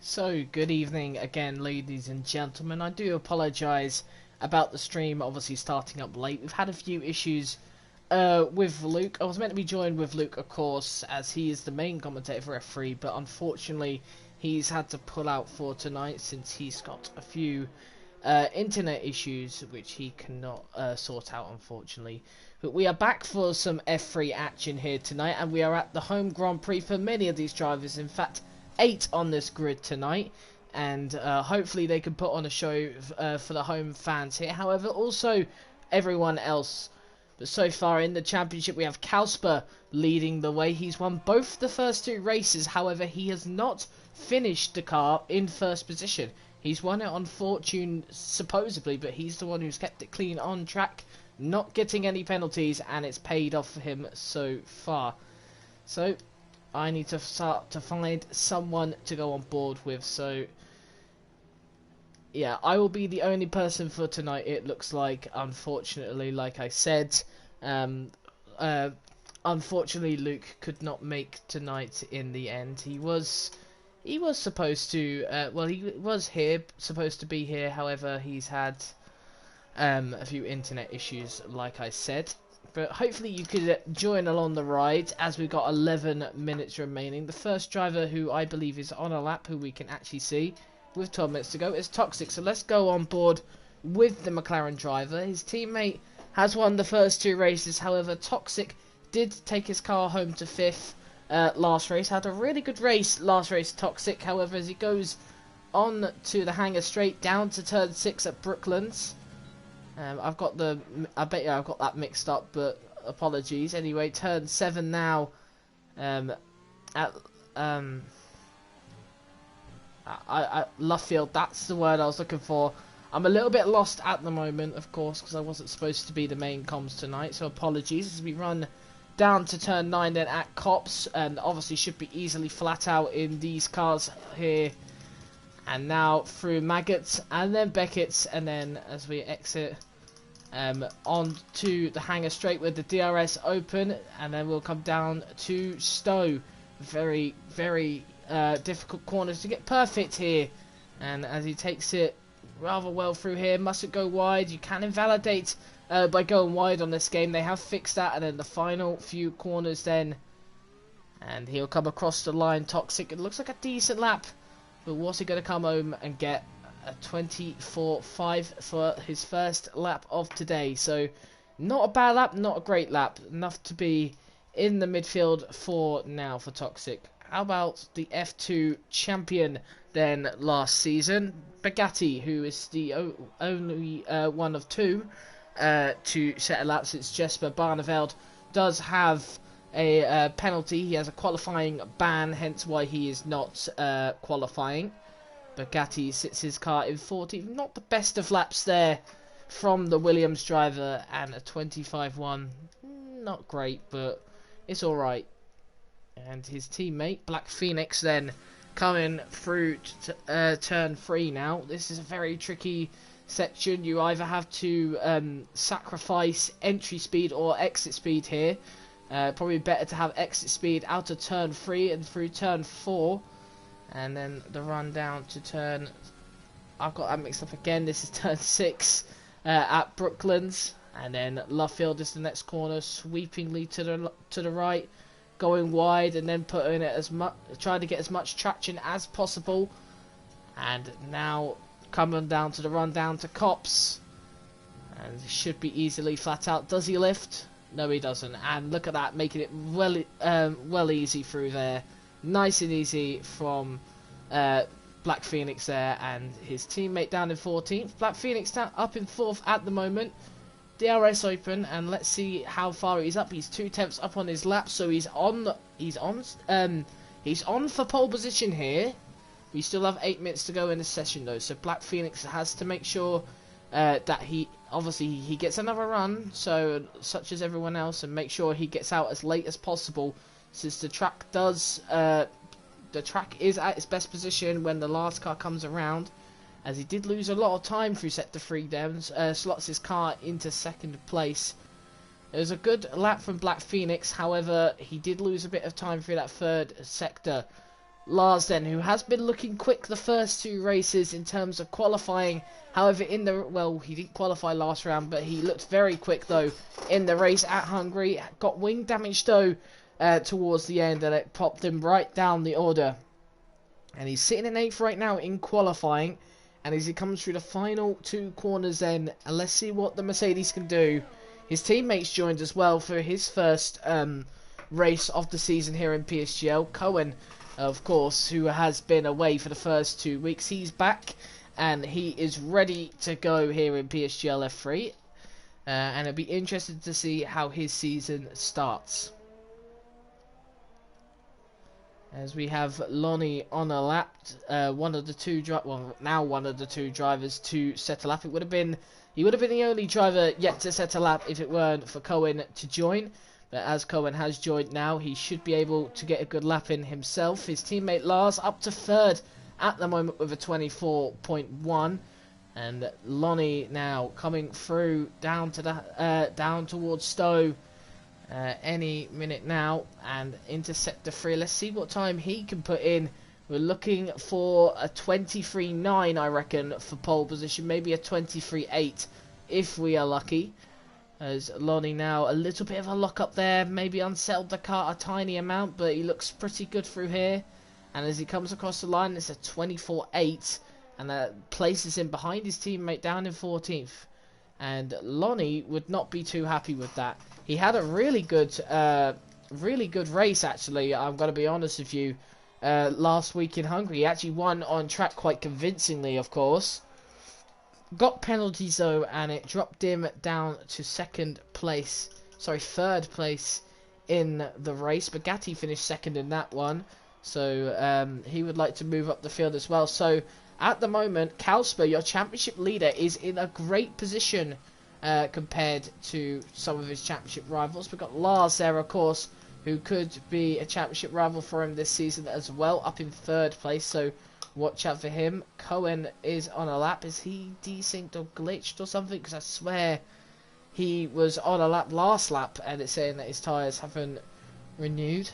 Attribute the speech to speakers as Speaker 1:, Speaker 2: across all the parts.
Speaker 1: So, good evening again, ladies and gentlemen. I do apologise about the stream obviously starting up late. We've had a few issues with Luke. I was meant to be joined with Luke, of course, as he is the main commentator for F3, but unfortunately he's had to pull out for tonight since he's got a few internet issues which he cannot sort out, unfortunately. But we are back for some F3 action here tonight, and we are at the home Grand Prix for many of these drivers. In fact, 8 on this grid tonight, and hopefully they can put on a show for the home fans here. However, also everyone else. But so far in the championship, we have Kausper leading the way. He's won both the first 2 races. However, he has not finished the car in first position. He's won it on fortune, supposedly, but he's the one who's kept it clean on track, not getting any penalties, and it's paid off for him so far. So I need to start to find someone to go on board with. So yeah, I will be the only person for tonight, it looks like, unfortunately. Like I said, unfortunately Luke could not make tonight in the end. He was supposed to well, he was supposed to be here. However, he's had a few internet issues, like I said. But hopefully you could join along the ride, as we've got 11 minutes remaining. The first driver, who I believe is on a lap, who we can actually see with 12 minutes to go, is Toxic. So let's go on board with the McLaren driver. His teammate has won the first 2 races. However, Toxic did take his car home to 5th last race. Had a really good race last race, Toxic. However, as he goes on to the hangar straight down to turn 6 at Brooklands. I bet you I've got that mixed up, but apologies. Anyway, turn 7 now. Luffield, that's the word I was looking for. I'm a little bit lost at the moment, of course, because I wasn't supposed to be the main comms tonight, so apologies. As we run down to turn 9 then at Cops, and obviously should be easily flat out in these cars here. And now through Maggots and then Beckett's, and then as we exit on to the hangar straight with the DRS open, and then we'll come down to Stowe. Very, very difficult corners to get perfect here, and as he takes it rather well through here, mustn't go wide. You can invalidate by going wide on this game. They have fixed that, and then the final few corners then, and he'll come across the line. Toxic, it looks like a decent lap. But what's he going to come home and get? A 24.5 for his first lap of today. So not a bad lap, not a great lap. Enough to be in the midfield for now for Toxic. How about the F2 champion then last season? Bugatti, who is the only one of 2 to set a lap, since Jesper Barneveld does have a penalty. He has a qualifying ban, hence why he is not qualifying. Bugatti sits his car in 14th. Not the best of laps there from the Williams driver, and a 25.1. Not great, but it's alright. And his teammate, Black Phoenix, then coming through to turn 3 now. This is a very tricky section. You either have to sacrifice entry speed or exit speed here. Probably better to have exit speed out of turn 3 and through turn 4, and then the run down to turn, I've got that mixed up again, this is turn 6 at Brooklands, and then Luffield is the next corner, sweepingly to the right, going wide, and then putting it as much, trying to get as much traction as possible. And now coming down to the run down to Cops, and should be easily flat out. Does he lift? No, he doesn't. And look at that, making it well easy through there. Nice and easy from Black Phoenix there, and his teammate down in 14th. Black Phoenix down up in 4th at the moment. DRS open, and let's see how far he's up. He's 2/10 up on his lap, so he's on for pole position here. We still have 8 minutes to go in this session though, so Black Phoenix has to make sure that he gets another run, so such as everyone else, and make sure he gets out as late as possible, since the track is at its best position when the last car comes around, as he did lose a lot of time through sector 3 down, slots his car into 2nd place. It was a good lap from Black Phoenix, however he did lose a bit of time through that 3rd sector Lars then, who has been looking quick the first 2 races in terms of qualifying. However, well, he didn't qualify last round, but he looked very quick though in the race at Hungary. Got wing damage though towards the end, and it popped him right down the order. And he's sitting in 8th right now in qualifying. And as he comes through the final 2 corners then, let's see what the Mercedes can do. His teammates joined as well for his first race of the season here in PSGL. Cohen, of course, who has been away for the first 2 weeks, he's back and he is ready to go here in PSGL F3. And it'll be interesting to see how his season starts. As we have Lonnie on a lap, one of the 2 drivers to set a lap. He would have been the only driver yet to set a lap if it weren't for Cohen to join. But as Cohen has joined now, he should be able to get a good lap in himself. His teammate Lars up to 3rd at the moment with a 24.1, and Lonnie now coming through down to the down towards Stowe. Any minute now, and into sector 3. Let's see what time he can put in. We're looking for a 23.9, I reckon, for pole position, maybe a 23.8 if we are lucky. As Lonnie now, a little bit of a lock up there, maybe unsettled the car a tiny amount, but he looks pretty good through here. And as he comes across the line, it's a 24.8, and that places him behind his teammate down in 14th. And Lonnie would not be too happy with that. He had a really good race, actually. I'm going to be honest with you. Last week in Hungary, he actually won on track quite convincingly, of course. Got penalties though, and it dropped him down to 3rd place in the race. Bugatti finished 2nd in that one, so he would like to move up the field as well. So at the moment, Kalsper, your championship leader, is in a great position compared to some of his championship rivals. We've got Lars there, of course, who could be a championship rival for him this season as well, up in 3rd place, so watch out for him. Cohen is on a lap. Is he desynced or glitched or something? Because I swear he was on a lap last lap, and it's saying that his tyres haven't renewed.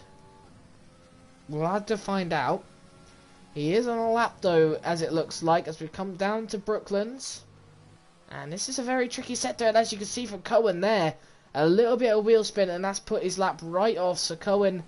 Speaker 1: We'll have to find out. He is on a lap though, as it looks like, as we come down to Brooklands. And this is a very tricky sector, and as you can see from Cohen there, a little bit of wheel spin, and that's put his lap right off. So Cohen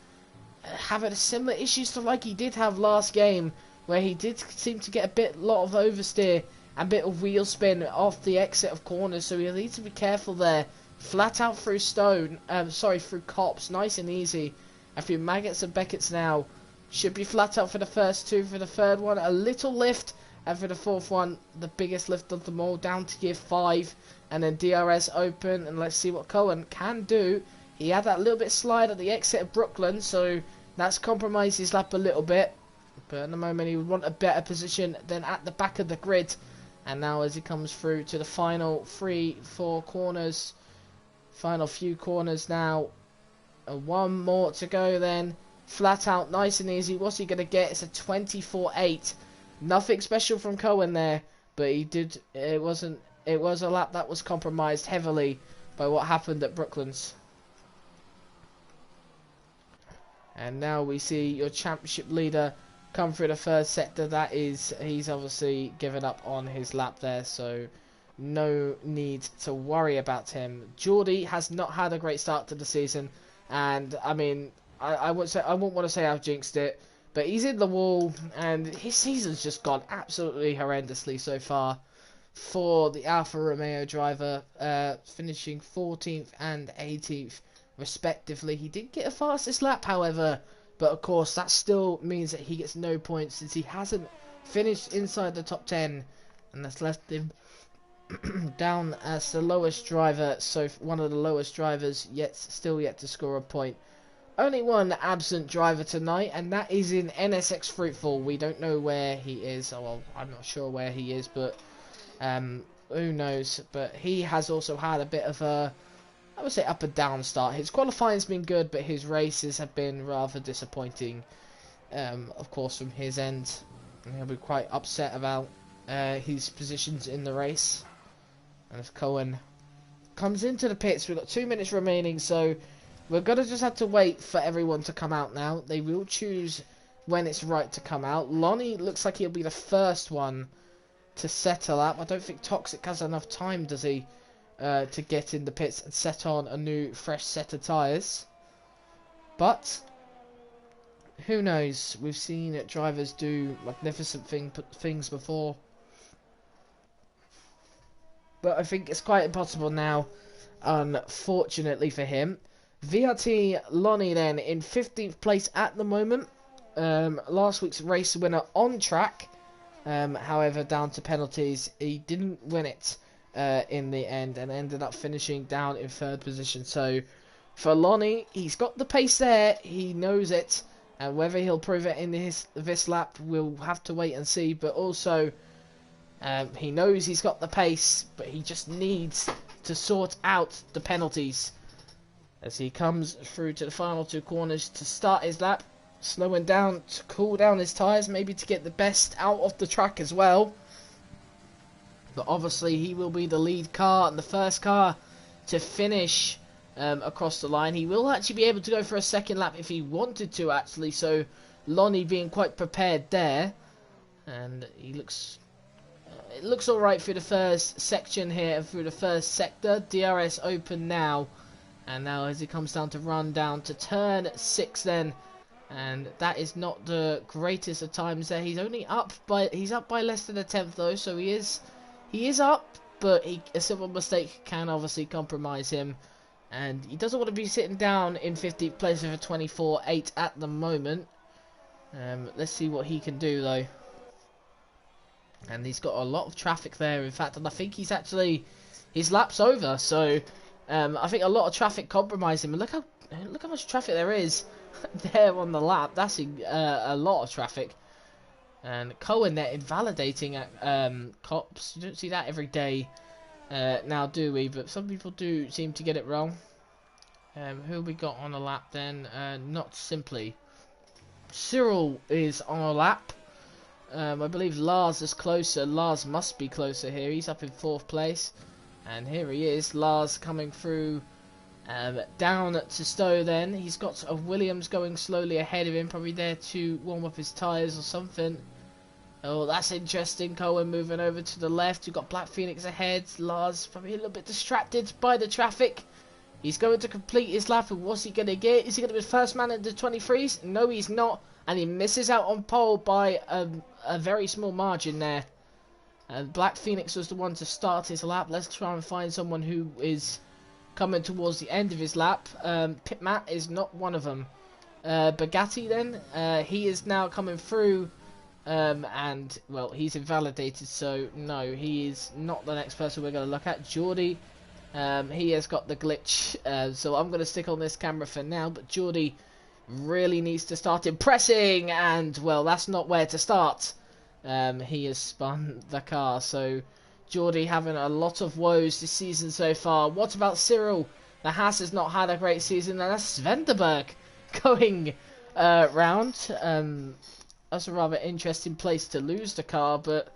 Speaker 1: having similar issues to like he did have last game, where he did seem to get a lot of oversteer and bit of wheel spin off the exit of corners. So he'll need to be careful there. Flat out through through Cops, nice and easy. And through Maggots and Beckett's now. Should be flat out for the first 2. For the 3rd one, a little lift. And for the 4th one, the biggest lift of them all, down to gear 5. And then DRS open. And let's see what Cohen can do. He had that little bit slide at the exit of Brooklyn, so that's compromised his lap a little bit. But at the moment, he would want a better position than at the back of the grid. And now as he comes through to the final 3-4 corners. Final few corners now. And 1 more to go then. Flat out, nice and easy. What's he going to get? It's a 24.8. Nothing special from Cohen there, but he did. It was a lap that was compromised heavily by what happened at Brooklands. And now we see your championship leader come through the 1st sector. He's obviously given up on his lap there, so no need to worry about him. Geordie has not had a great start to the season, and I mean, I wouldn't want to say I've jinxed it, but he's in the wall, and his season's just gone absolutely horrendously so far for the Alfa Romeo driver, finishing 14th and 18th respectively. He did get a fastest lap, however, but of course that still means that he gets no points since he hasn't finished inside the top 10, and that's left him down as the lowest driver, so one of the lowest drivers still yet to score a point. Only one absent driver tonight, and that is in NSX Fruitful. We don't know where he is. Oh, well, I'm not sure where he is, but who knows. But he has also had a bit of a, I would say, up and down start. His qualifying's been good, but his races have been rather disappointing, of course, from his end. And he'll be quite upset about his positions in the race. And if Cohen comes into the pits, we've got 2 minutes remaining, so we're going to just have to wait for everyone to come out now. They will choose when it's right to come out. Lonnie looks like he'll be the first one to settle up. I don't think Toxic has enough time, does he, to get in the pits and set on a new fresh set of tyres. But who knows? We've seen drivers do magnificent things before. But I think it's quite impossible now, unfortunately for him. VRT Lonnie then in 15th place at the moment. Last week's race winner on track. However, down to penalties, he didn't win it in the end and ended up finishing down in 3rd position. So for Lonnie, he's got the pace there. He knows it. And whether he'll prove it in this lap, we'll have to wait and see. But also, he knows he's got the pace, but he just needs to sort out the penalties as he comes through to the final 2 corners to start his lap, slowing down to cool down his tyres, maybe to get the best out of the track as well. But obviously he will be the lead car and the first car to finish across the line. He will actually be able to go for a second lap if he wanted to, actually, so Lonnie being quite prepared there. And he looks... it looks alright through the first section here and through the first sector. DRS open now. And now as he comes down to run down to turn 6 then. And that is not the greatest of times there. He's only up by... he's up by less than a tenth though. So he is up. But a simple mistake can obviously compromise him. And he doesn't want to be sitting down in 15th place with a 24.8 at the moment. Let's see what he can do though. And he's got a lot of traffic there, in fact, and I think he's actually... his lap's over, so I think a lot of traffic compromised him. And look how much traffic there is there on the lap. That's a lot of traffic. And Cohen there invalidating at cops. You don't see that every day now, do we? But some people do seem to get it wrong. Who we got on a lap then? Not simply. Cyril is on a lap. I believe Lars is closer. Lars must be closer here. He's up in 4th place. And here he is. Lars coming through down to Stowe then. He's got a Williams going slowly ahead of him. Probably there to warm up his tyres or something. Oh, that's interesting. Cohen moving over to the left. We've got Black Phoenix ahead. Lars probably a little bit distracted by the traffic. He's going to complete his lap. And what's he going to get? Is he going to be the first man in the 23s? No, he's not. And he misses out on pole by a very small margin there. And Black Phoenix was the one to start his lap. Let's try and find someone who is coming towards the end of his lap. Pit Matt is not one of them. Bugatti then, he is now coming through. And, well, he's invalidated, so no, he is not the next person we're going to look at. Geordie, he has got the glitch, so I'm going to stick on this camera for now, but Geordie really needs to start impressing, and, well, that's not where to start. He has spun the car, so Geordie having a lot of woes this season so far. What about Cyril? The Haas has not had a great season, and that's Svenderberg going round. That's a rather interesting place to lose the car, but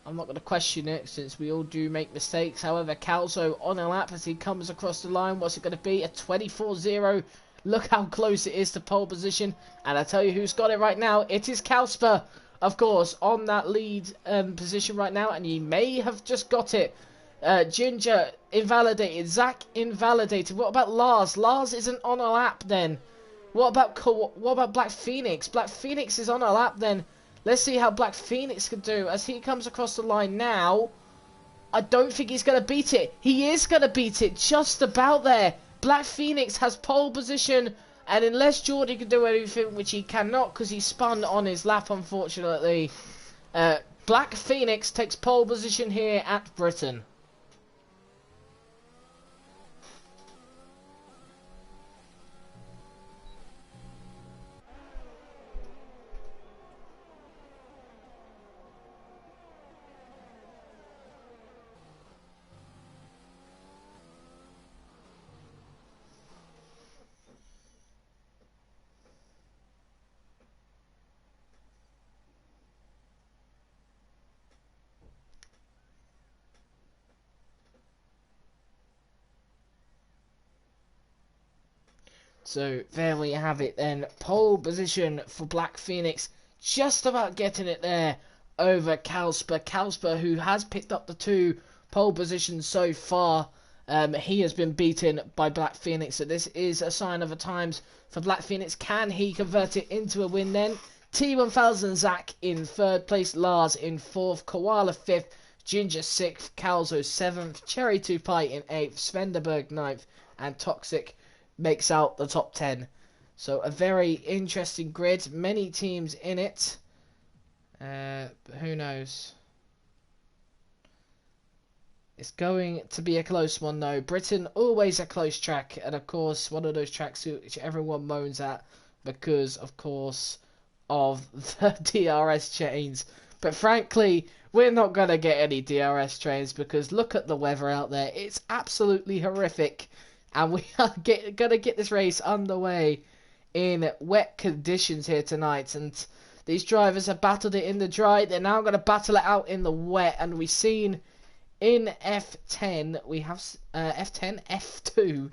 Speaker 1: I'm not going to question it since we all do make mistakes. However, Calzo on a lap as he comes across the line. What's it going to be? A 24-0. Look how close it is to pole position. And I tell you who's got it right now. It is Kalsper, of course, on that lead position right now. And he may have just got it. Ginger invalidated. Zach invalidated. What about Lars? Lars isn't on a lap then. What about Black Phoenix? Black Phoenix is on a lap then. Let's see how Black Phoenix can do as he comes across the line now. I don't think he's going to beat it. He is going to beat it just about there. Black Phoenix has pole position, and unless Geordie can do anything, which he cannot because he spun on his lap, unfortunately, Black Phoenix takes pole position here at Britain. So there we have it then. Pole position for Black Phoenix. Just about getting it there over Kalsper. Kalsper, who has picked up the 2 pole positions so far. He has been beaten by Black Phoenix. So this is a sign of the times for Black Phoenix. Can he convert it into a win then? T1000 Zach in 3rd place. Lars in 4th. Koala 5th. Ginger 6th. Calzo 7th. Cherry 2 Pie in 8th. Svenderberg 9th. And Toxic makes out the top 10. So a very interesting grid. Many teams in it. Who knows? It's going to be a close one though. Britain, always a close track. And of course, one of those tracks which everyone moans at. Because, of course, of the DRS chains. But frankly, we're not going to get any DRS trains. Because look at the weather out there. It's absolutely horrific. And we are going to get this race underway in wet conditions here tonight. And these drivers have battled it in the dry. They're now going to battle it out in the wet. And we've seen in F10, we have F10, F2.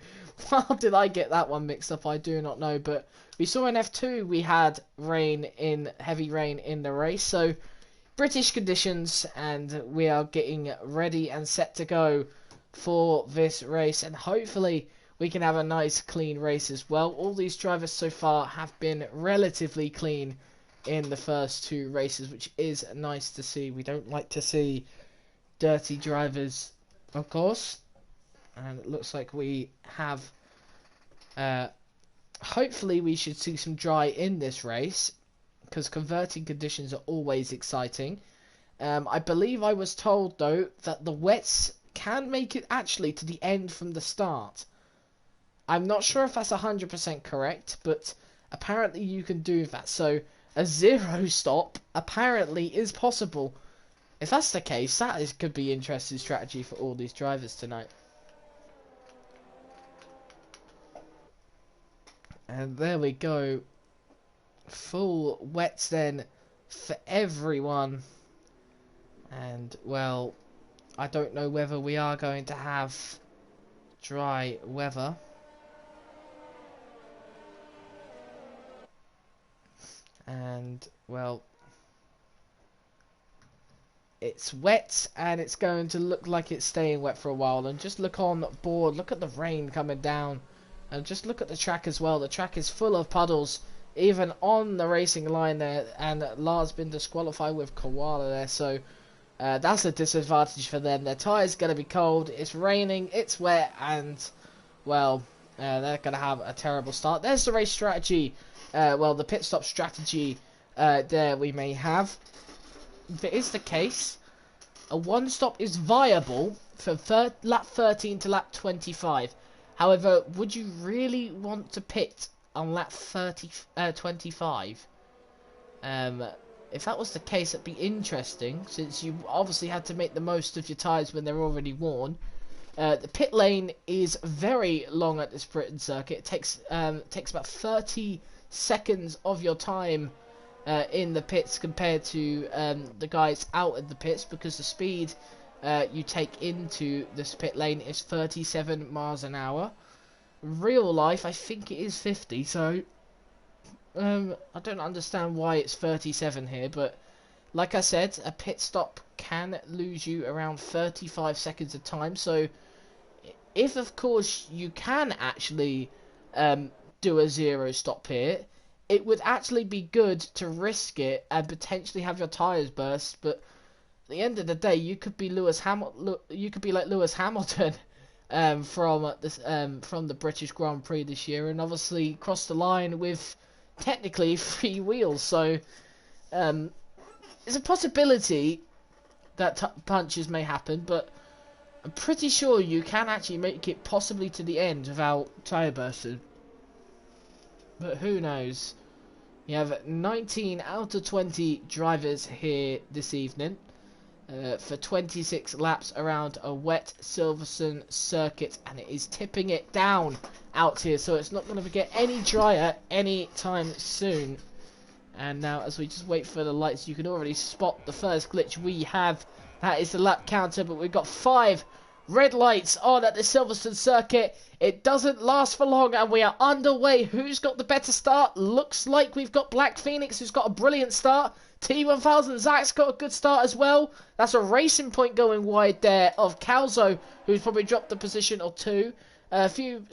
Speaker 1: How did I get that one mixed up? I do not know. But we saw in F2 we had heavy rain in the race. So British conditions, and we are getting ready and set to go for this race, and hopefully we can have a nice clean race as well. All these drivers so far have been relatively clean in the first 2 races, which is nice to see. We don't like to see dirty drivers, of course. And it looks like we have hopefully we should see some dry in this race, because converting conditions are always exciting. I believe I was told though that the wets can make it actually to the end from the start. I'm not sure if that's 100% correct, but apparently you can do that. So a 0 stop apparently is possible. If that's the case, could be interesting strategy for all these drivers tonight. And there we go. Full wets then for everyone. And well, I don't know whether we are going to have dry weather. And, well, it's wet and it's going to look like it's staying wet for a while. And just look on board, look at the rain coming down. And just look at the track as well. The track is full of puddles, even on the racing line there. And Lars been disqualified with Koala there, so that's a disadvantage for them. Their tyres going to be cold, it's raining, it's wet, and, well, they're going to have a terrible start. There's the race strategy, well, the pit stop strategy there we may have. If it is the case, a 1-stop is viable from lap 13 to lap 25. However, would you really want to pit on lap 25? If that was the case, it'd be interesting, since you obviously had to make the most of your tyres when they're already worn. The pit lane is very long at this Britain circuit. It takes about 30 seconds of your time in the pits compared to the guys out in the pits, because the speed you take into this pit lane is 37 miles an hour. Real life, I think it is 50, so I don't understand why it's 37 here, but like I said, a pit stop can lose you around 35 seconds of time. So if of course you can actually do a 0 stop here, it would actually be good to risk it and potentially have your tyres burst. But at the end of the day, you could be you could be like Lewis Hamilton from the British Grand Prix this year, and obviously cross the line with technically 3 wheels. So it's a possibility that punches may happen, but I'm pretty sure you can actually make it possibly to the end without tyre bursting. But who knows? You have 19 out of 20 drivers here this evening for 26 laps around a wet Silverstone circuit, and it is tipping it down out here, so it's not going to get any drier anytime soon. And now, as we just wait for the lights, you can already spot the first glitch we have. That is the lap counter, but we've got 5 Red lights on at the Silverstone circuit. It doesn't last for long and we are underway. Who's got the better start? Looks like we've got Black Phoenix, who's got a brilliant start. T1000 Zach's got a good start as well. That's a racing point going wide there of Calzo, who's probably dropped a position or two. A few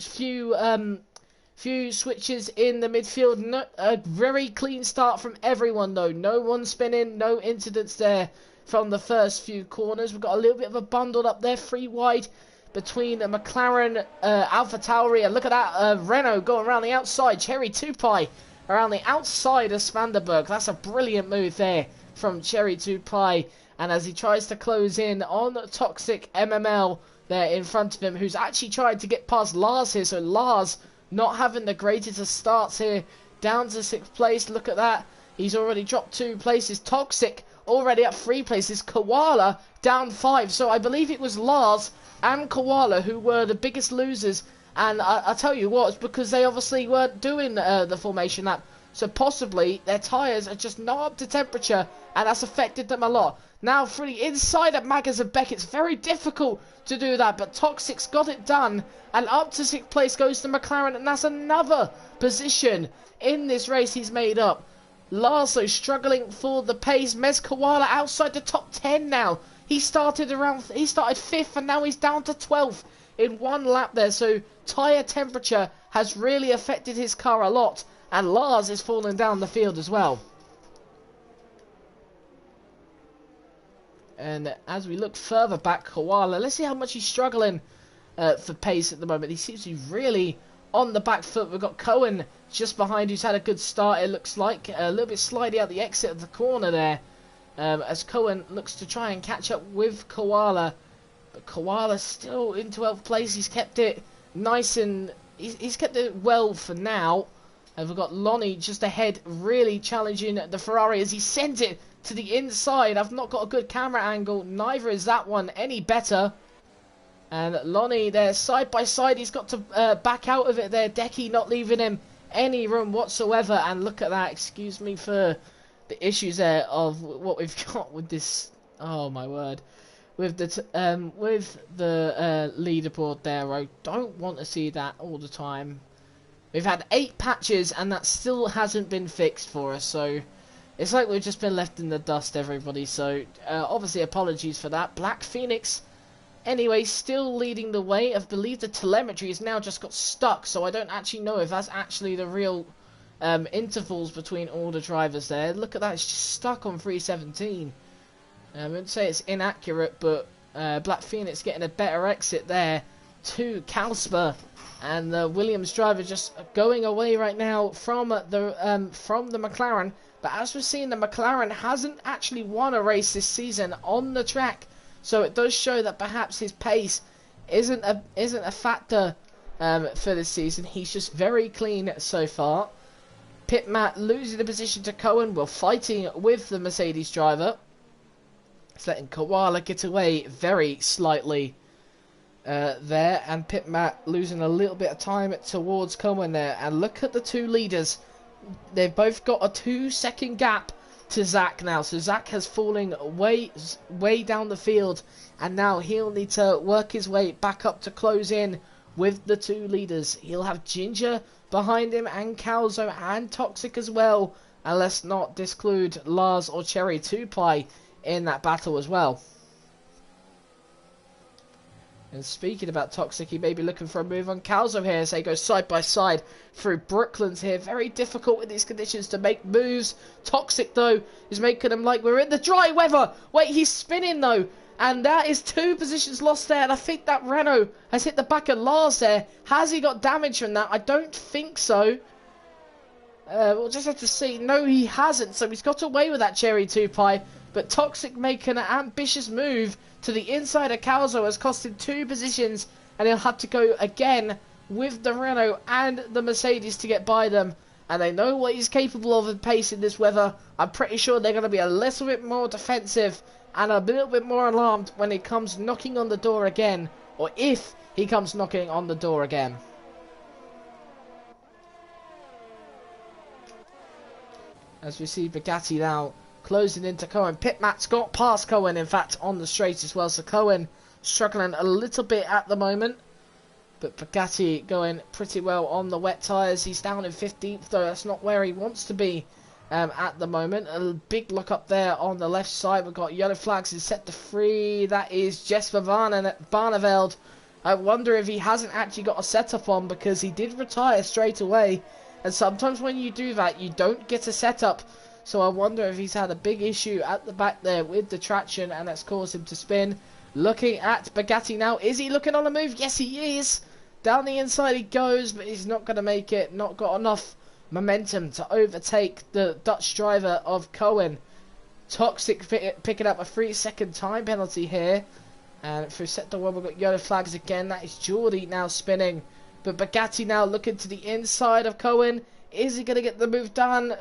Speaker 1: switches in the midfield. No, a very clean start from everyone though. No one spinning, no incidents there from the first few corners. We've got a little bit of a bundle up there, 3 wide between McLaren, Alpha Tauri, and look at that, Renault going around the outside. Cherry Tupai around the outside of Spanderberg. That's a brilliant move there from Cherry Tupai. And as he tries to close in on Toxic MML there in front of him, who's actually tried to get past Lars here. So Lars not having the greatest of starts here, down to 6th place. Look at that. He's already dropped 2 places. Toxic already up 3 places. Koala down 5. So I believe it was Lars and Koala who were the biggest losers. And I tell you what, it's because they obviously weren't doing the formation lap. So possibly their tyres are just not up to temperature, and that's affected them a lot. Now through the inside of Maggers and Beck, it's very difficult to do that, but Toxic's got it done, and up to 6th place goes to McLaren, and that's another position in this race he's made up. Larso struggling for the pace. Mez Koala outside the top 10 now. He started 5th, and now he's down to 12th in 1 lap there. So tyre temperature has really affected his car a lot, and Lars is falling down the field as well. And as we look further back, Koala, let's see how much he's struggling for pace at the moment. He seems to be really on the back foot. We've got Cohen just behind, who's had a good start, it looks like. A little bit slidey out the exit of the corner there, as Cohen looks to try and catch up with Koala. But Koala's still in 12th place. He's kept it nice and he's kept it well for now. And we've got Lonnie just ahead, really challenging the Ferrari as he sends it to the inside. I've not got a good camera angle, neither is that one any better. And Lonnie there side by side, he's got to back out of it there. Decky not leaving him any room whatsoever. And look at that, excuse me for the issues there of what we've got with this, oh my word, with the leaderboard there. I don't want to see that all the time. We've had 8 patches and that still hasn't been fixed for us, so it's like we've just been left in the dust, everybody. So obviously apologies for that. Black Phoenix anyway still leading the way. I believe the telemetry has now just got stuck, so I don't actually know if that's actually the real intervals between all the drivers there. Look at that, it's just stuck on 317. I wouldn't say it's inaccurate, but Black Phoenix getting a better exit there to Kalsper, and the Williams driver just going away right now from the McLaren. But as we're seeing, the McLaren hasn't actually won a race this season on the track, so it does show that perhaps his pace isn't a factor for this season. He's just very clean so far. Pit Matt losing the position to Cohen. We're fighting with the Mercedes driver. It's letting Koala get away very slightly there, and Pit Matt losing a little bit of time towards Cohen there. And look at the 2 leaders. They've both got a 2-second gap to Zach now. So Zach has fallen way down the field, and now he'll need to work his way back up to close in with the 2 leaders. He'll have Ginger behind him, and Calzo and Toxic as well. And let's not disclude Lars or Cherry Tupai in that battle as well. And speaking about Toxic, he may be looking for a move on Calzo here as they go side by side through Brooklands here. Very difficult in these conditions to make moves. Toxic, though, is making them like we're in the dry weather. Wait, he's spinning, though. And that is 2 positions lost there. And I think that Renault has hit the back of Lars there. Has he got damage from that? I don't think so. We'll just have to see. No, he hasn't. So he's got away with that Cherry Tupai. But Toxic making an ambitious move to the inside of Calzo has cost him 2 positions, and he'll have to go again with the Renault and the Mercedes to get by them. And they know what he's capable of in pace in this weather. I'm pretty sure they're going to be a little bit more defensive and a little bit more alarmed when he comes knocking on the door again, or if he comes knocking on the door again. As we see Bugatti now closing into Cohen. Pit Matt's got past Cohen, in fact, on the straight as well. So Cohen struggling a little bit at the moment. But Bugatti going pretty well on the wet tyres. He's down in 15th, though. That's not where he wants to be at the moment. A big look up there on the left side. We've got yellow flags is set to free. That is Jesper Barneveld. I wonder if he hasn't actually got a setup on, because he did retire straight away. And sometimes when you do that, you don't get a setup. So I wonder if he's had a big issue at the back there with the traction, and that's caused him to spin. Looking at Bugatti now. Is he looking on a move? Yes, he is. Down the inside he goes, but he's not going to make it. Not got enough momentum to overtake the Dutch driver of Cohen. Toxic picking up a 3-second time penalty here. And through sector 1 we've got yellow flags again. That is Geordie now spinning. But Bugatti now looking to the inside of Cohen. Is he going to get the move done?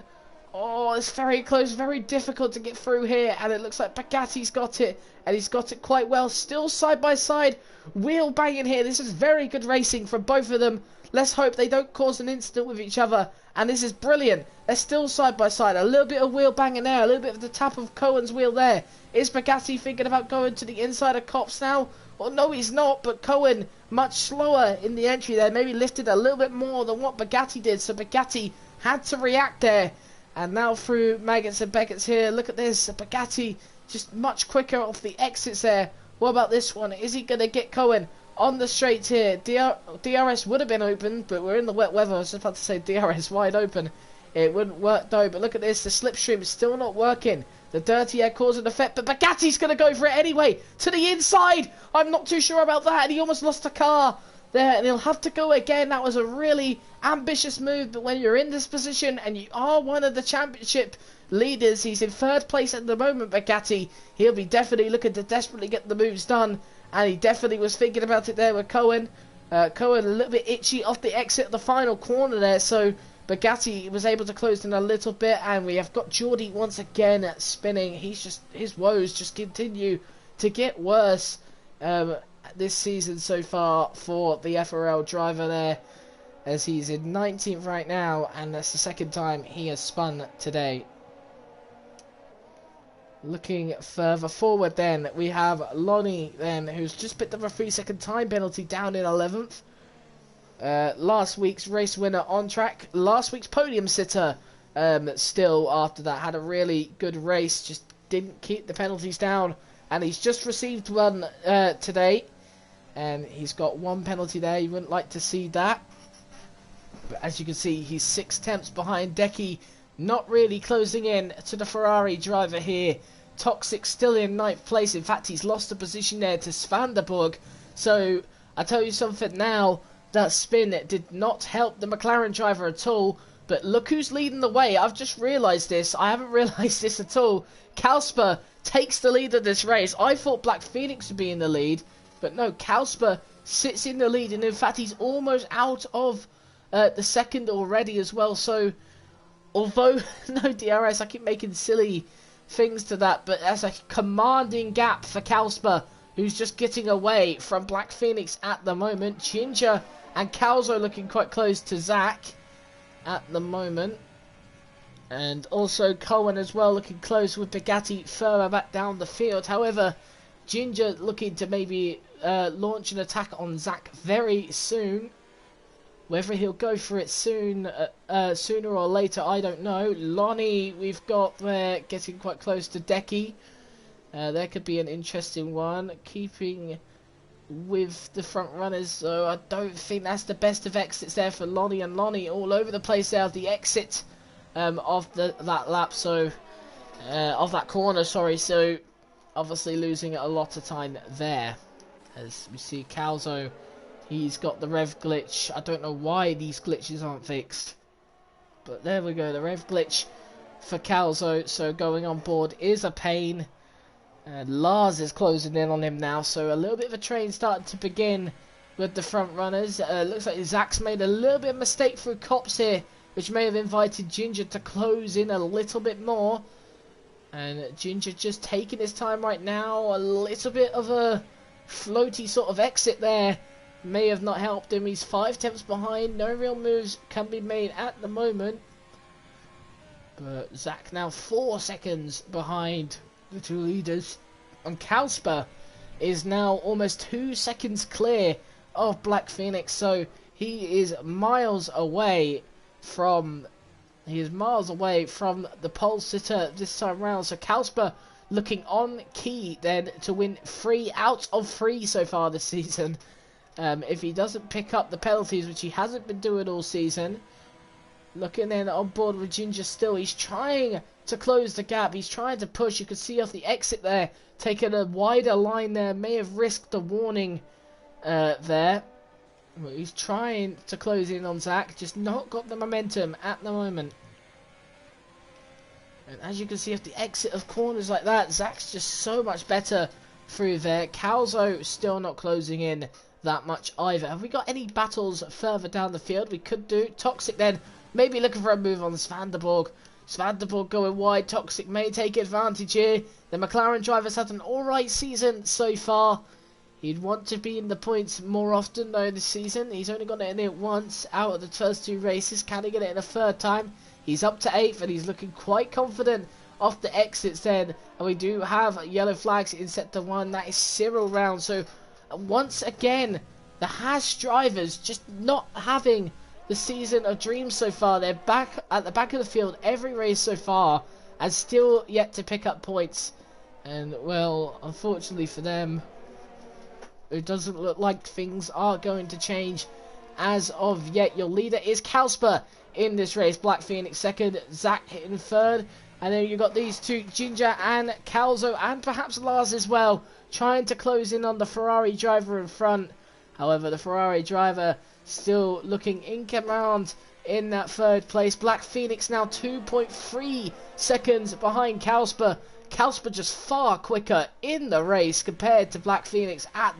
Speaker 1: Oh, it's very close, very difficult to get through here. And it looks like Bugatti's got it. And he's got it quite well. Still side by side. Wheel banging here. This is very good racing from both of them. Let's hope they don't cause an incident with each other. And this is brilliant. They're still side by side. A little bit of wheel banging there. A little bit of the tap of Cohen's wheel there. Is Bugatti thinking about going to the inside of Kops now? Well, no, he's not. But Cohen, much slower in the entry there. Maybe lifted a little bit more than what Bugatti did. So Bugatti had to react there. And now through Maggots and Beckett's here. Look at this. Bugatti just much quicker off the exits there. What about this one? Is he going to get Cohen on the straights here? DRS would have been open, but we're in the wet weather. I was just about to say DRS wide open. It wouldn't work though. But look at this. The slipstream is still not working. The dirty air causing effect. But Bugatti's going to go for it anyway. To the inside. I'm not too sure about that. And he almost lost a car there, and he'll have to go again. That was a really ambitious move, but when you're in this position and you are one of the championship leaders, he's in 3rd place at the moment, Bugatti, he'll be definitely looking to desperately get the moves done, and he definitely was thinking about it there with Cohen. Cohen a little bit itchy off the exit of the final corner there, so Bugatti was able to close in a little bit, and we have got Geordie once again spinning. His woes just continue to get worse this season so far for the FRL driver there, as he's in 19th right now, and that's the 2nd time he has spun today. Looking further forward then, we have Lonnie then, who's just picked up a 3-second time penalty down in 11th. Last week's race winner on track, last week's podium sitter still after that, had a really good race, just didn't keep the penalties down, and he's just received one today. And he's got 1 penalty there. You wouldn't like to see that. But as you can see, he's 6 tenths behind Decky. Not really closing in to the Ferrari driver here. Toxic still in 9th place. In fact, he's lost a position there to Svanderborg. So, I tell you something now. That spin did not help the McLaren driver at all. But look who's leading the way. I've just realised this. I haven't realised this at all. Kalsper takes the lead of this race. I thought Black Phoenix would be in the lead. But no, Kalsper sits in the lead, and in fact he's almost out of the 2nd already as well. So, although no DRS, I keep making silly things to that, but that's a commanding gap for Kalsper, who's just getting away from Black Phoenix at the moment. Ginger and Calzo looking quite close to Zach at the moment. And also Cohen as well looking close with Bugatti further back down the field. However, Ginger looking to maybe launch an attack on Zach very soon. Whether he'll go for it soon, sooner or later, I don't know. Lonnie, we've got there getting quite close to Decky. There could be an interesting one. Keeping with the front runners, so I don't think that's the best of exits there for Lonnie. And Lonnie all over the place there, the exit of that lap, so of that corner, sorry. So obviously losing a lot of time there. As we see Calzo, he's got the rev glitch. I don't know why these glitches aren't fixed, but there we go, the rev glitch for Calzo. So going on board is a pain. Lars is closing in on him now, so a little bit of a train starting to begin with the front runners. Looks like Zach's made a little bit of mistake through Cops here, which may have invited Ginger to close in a little bit more. And Ginger just taking his time right now. A little bit of a floaty sort of exit there may have not helped him. He's 5 tenths behind. No real moves can be made at the moment. But Zach now 4 seconds behind the two leaders. And Kalsper is now almost 2 seconds clear of Black Phoenix, so he is miles away from the pole sitter this time round. So Kalsper looking on key then to win 3 out of 3 so far this season. If he doesn't pick up the penalties, which he hasn't been doing all season. Looking in on board with Ginger still. He's trying to close the gap. He's trying to push. You can see off the exit there, taking a wider line there. May have risked the warning there. Well, he's trying to close in on Zach. Just not got the momentum at the moment. And as you can see off the exit of corners like that, Zach's just so much better through there. Calzo still not closing in that much either. Have we got any battles further down the field? We could do. Toxic then, maybe looking for a move on Svanderborg. Svanderborg going wide. Toxic may take advantage here. The McLaren driver's had an alright season so far. He'd want to be in the points more often though this season. He's only got it in it once out of the first 2 races. Can he get it in a third time? He's up to 8th and he's looking quite confident off the exits then. And we do have yellow flags in sector 1. That is Cyril round. So once again, the Haas drivers just not having the season of dreams so far. They're back at the back of the field every race so far and still yet to pick up points. And well, unfortunately for them, it doesn't look like things are going to change as of yet. Your leader is Kalsper in this race. Black Phoenix second, Zach hitting third. And then you've got these two, Ginger and Calzo, and perhaps Lars as well, trying to close in on the Ferrari driver in front. However, the Ferrari driver still looking in command in that third place. Black Phoenix now 2.3 seconds behind Kalsper. Kalsper just far quicker in the race compared to Black Phoenix at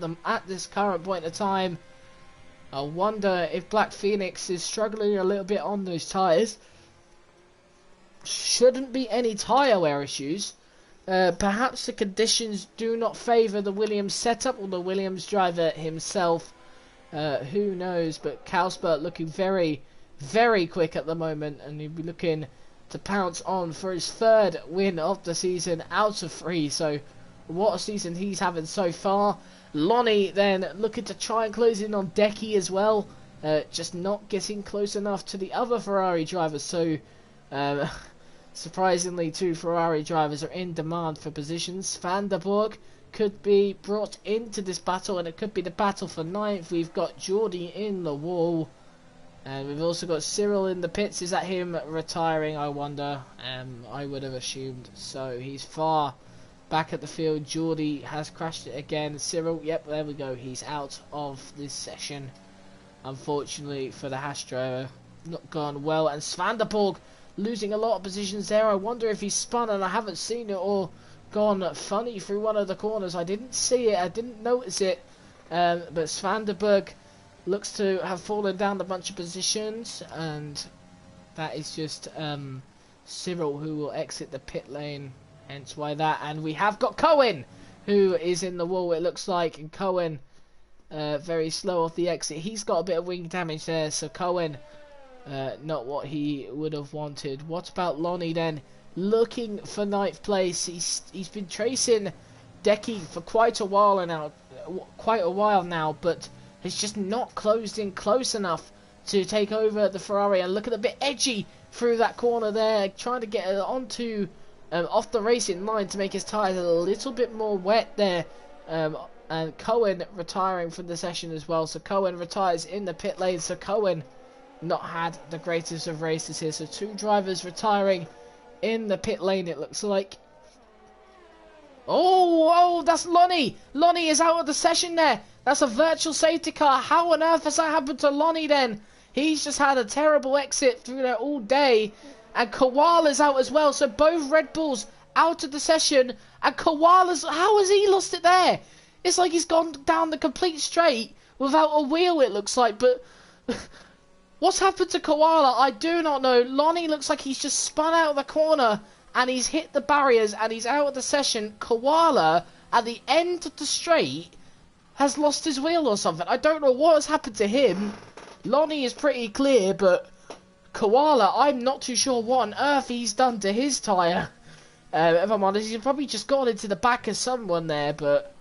Speaker 1: this current point of time. I wonder if Black Phoenix is struggling a little bit on those tyres. Shouldn't be any tyre wear issues. Perhaps the conditions do not favour the Williams setup or the Williams driver himself. Who knows? But Kalsper looking very, very quick at the moment, and he'll be looking to pounce on for his 3rd win of the season out of 3. So what a season he's having so far. Lonnie then looking to try and close in on Decky as well, just not getting close enough to the other Ferrari drivers. So surprisingly, 2 Ferrari drivers are in demand for positions. Vanderborg could be brought into this battle, and it could be the battle for 9th. We've got Geordie in the wall. And we've also got Cyril in the pits. Is that him retiring, I wonder? I would have assumed so. He's far back at the field. Geordie has crashed it again. Cyril, yep, there we go. He's out of this session. Unfortunately for the Haas driver. Not gone well. And Svanderborg losing a lot of positions there. I wonder if he's spun and I haven't seen it, or gone funny through one of the corners. I didn't see it. I didn't notice it. But Svanderborg looks to have fallen down a bunch of positions, and that is just Cyril who will exit the pit lane, hence why that. And we have got Cohen who is in the wall, it looks like, and Cohen very slow off the exit. He's got a bit of wing damage there, so Cohen not what he would have wanted. What about Lonnie then? Looking for 9th place. He's been tracing Decky for quite a while now, but it's just not closed in close enough to take over the Ferrari. And look at a bit edgy through that corner there, trying to get it onto off the racing line to make his tyres a little bit more wet there. And Cohen retiring from the session as well. So Cohen retires in the pit lane. So Cohen not had the greatest of races here. So 2 drivers retiring in the pit lane, it looks like. Oh, that's Lonnie. Lonnie is out of the session there. That's a virtual safety car. How on earth has that happened to Lonnie then? He's just had a terrible exit through there all day. And Koala's out as well. So both Red Bulls out of the session. And Koala's... How has he lost it there? It's like he's gone down the complete straight without a wheel, it looks like. But what's happened to Koala? I do not know. Lonnie looks like he's just spun out of the corner and he's hit the barriers and he's out of the session. Koala, at the end of the straight, has lost his wheel or something. I don't know what has happened to him. Lonnie is pretty clear, but Koala, I'm not too sure what on earth he's done to his tyre. If I'm honest, he's probably just gone into the back of someone there, but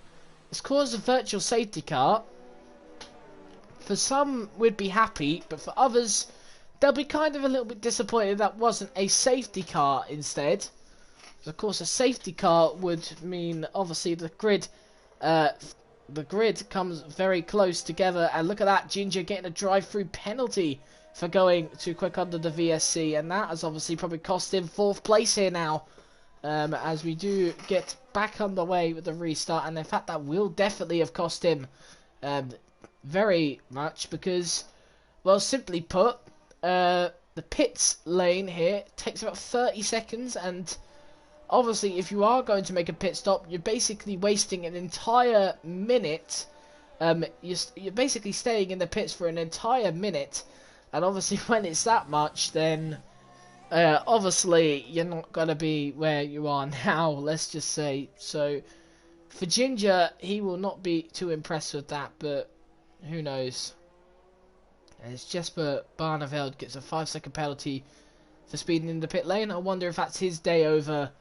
Speaker 1: It's caused a virtual safety car. For some, we'd be happy, but for others, they'll be kind of a little bit disappointed that wasn't a safety car instead. Of course, a safety car would mean, obviously, the grid comes very close together. And look at that, Ginger getting a drive-through penalty for going too quick under the VSC. And that has obviously probably cost him 4th place here now. As we do get back underway with the restart. And in fact, that will definitely have cost him very much. Because, well, simply put, the pits lane here takes about 30 seconds. And obviously, if you are going to make a pit stop, you're basically wasting an entire minute. You're basically staying in the pits for an entire minute. And obviously, when it's that much, then obviously you're not going to be where you are now, let's just say. So, for Ginger, he will not be too impressed with that, but who knows. As Jesper Barneveld gets a 5-second penalty for speeding in the pit lane. I wonder if that's his day over.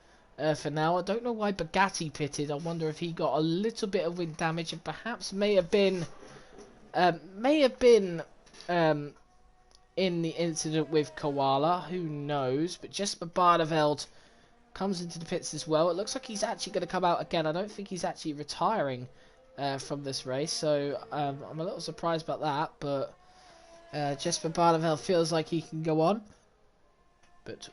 Speaker 1: For now, I don't know why Bugatti pitted. I wonder if he got a little bit of wind damage and perhaps may have been in the incident with Koala. Who knows? But Jesper Barneveld comes into the pits as well. It looks like he's actually going to come out again. I don't think he's actually retiring from this race, so I'm a little surprised about that. But Jesper Barneveld feels like he can go on. But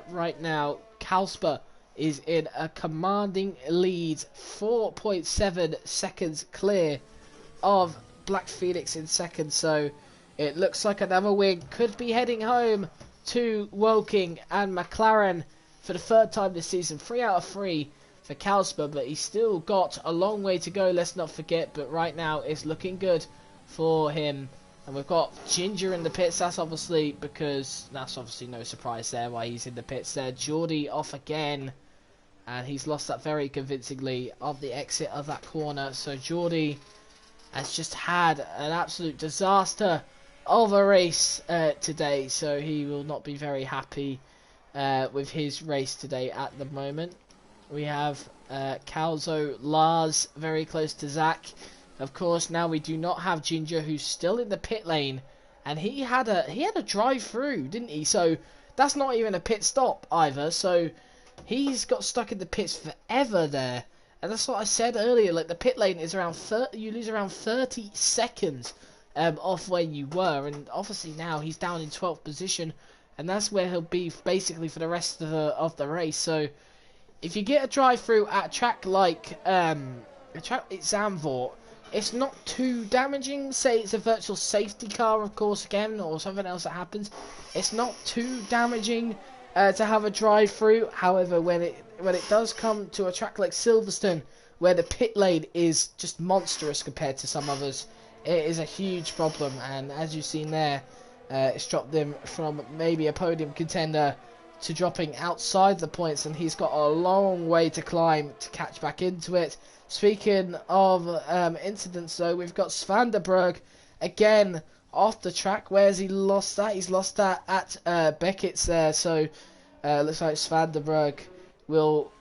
Speaker 1: right now, Kalsper is in a commanding lead, 4.7 seconds clear of Black Phoenix in second. So it looks like another win could be heading home to Woking and McLaren for the 3rd time this season. 3 out of 3 for Kalsper, but he's still got a long way to go, let's not forget. But right now it's looking good for him. And we've got Ginger in the pits. That's obviously no surprise there why he's in the pits there. Geordie off again. And he's lost that very convincingly on the exit of that corner. So Geordie has just had an absolute disaster of a race today. So he will not be very happy with his race today at the moment. We have Calzo, Lars very close to Zach. Of course, now we do not have Ginger, who's still in the pit lane. And he had a drive through, didn't he? So that's not even a pit stop either. So he's got stuck in the pits forever there. And that's what I said earlier. Like, the pit lane is around 30... You lose around 30 seconds off where you were. And obviously now he's down in 12th position. And that's where he'll be basically for the rest of the race. So if you get a drive-through at a track like... Zandvoort, it's not too damaging. Say it's a virtual safety car, of course, again, or something else that happens. It's not too damaging to have a drive-through. However, when it does come to a track like Silverstone, where the pit lane is just monstrous compared to some others, it is a huge problem. And as you've seen there, it's dropped them from maybe a podium contender to dropping outside the points, and he's got a long way to climb to catch back into it. Speaking of incidents, though, we've got Svanderberg again off the track. Where's he lost that? He's lost that at Beckett's there. So looks like Svanderberg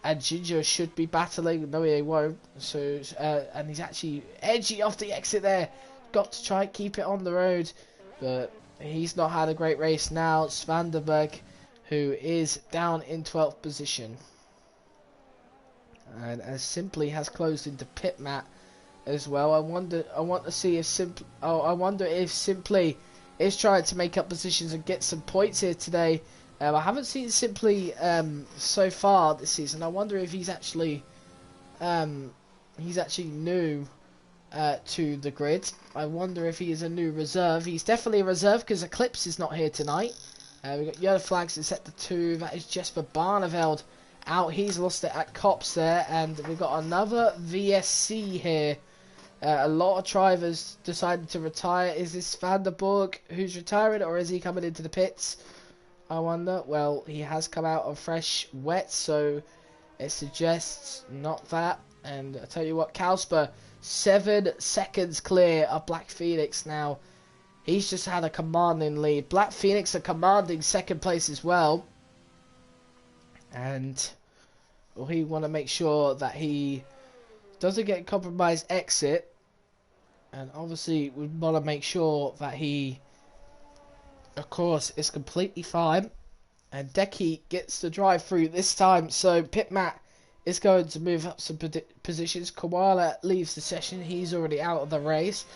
Speaker 1: and Ginger should be battling. No, they won't. So and he's actually edgy off the exit there. Got to try and keep it on the road, but he's not had a great race now. Svanderberg, who is down in 12th position. And as Simply has closed into pit mat as well. I wonder if Simply is trying to make up positions and get some points here today. I haven't seen Simply so far this season. I wonder if he's actually new to the grid. I wonder if he is a new reserve. He's definitely a reserve because Eclipse is not here tonight. We've got yellow flags in sector 2. That is Jesper Barneveld out. He's lost it at Cops there. And we've got another VSC here. A lot of drivers decided to retire. Is this Vanderborg who's retiring, or is he coming into the pits? I wonder. Well, he has come out on fresh wet, so it suggests not that. And I tell you what, Kalsper, 7 seconds clear of Black Phoenix now. He's just had a commanding lead. Black Phoenix a commanding second place as well. And we want to make sure that he doesn't get compromised exit. And obviously we want to make sure that he, of course, is completely fine. And Decky gets the drive through this time. So Pitmat is going to move up some positions. Koala leaves the session. He's already out of the race.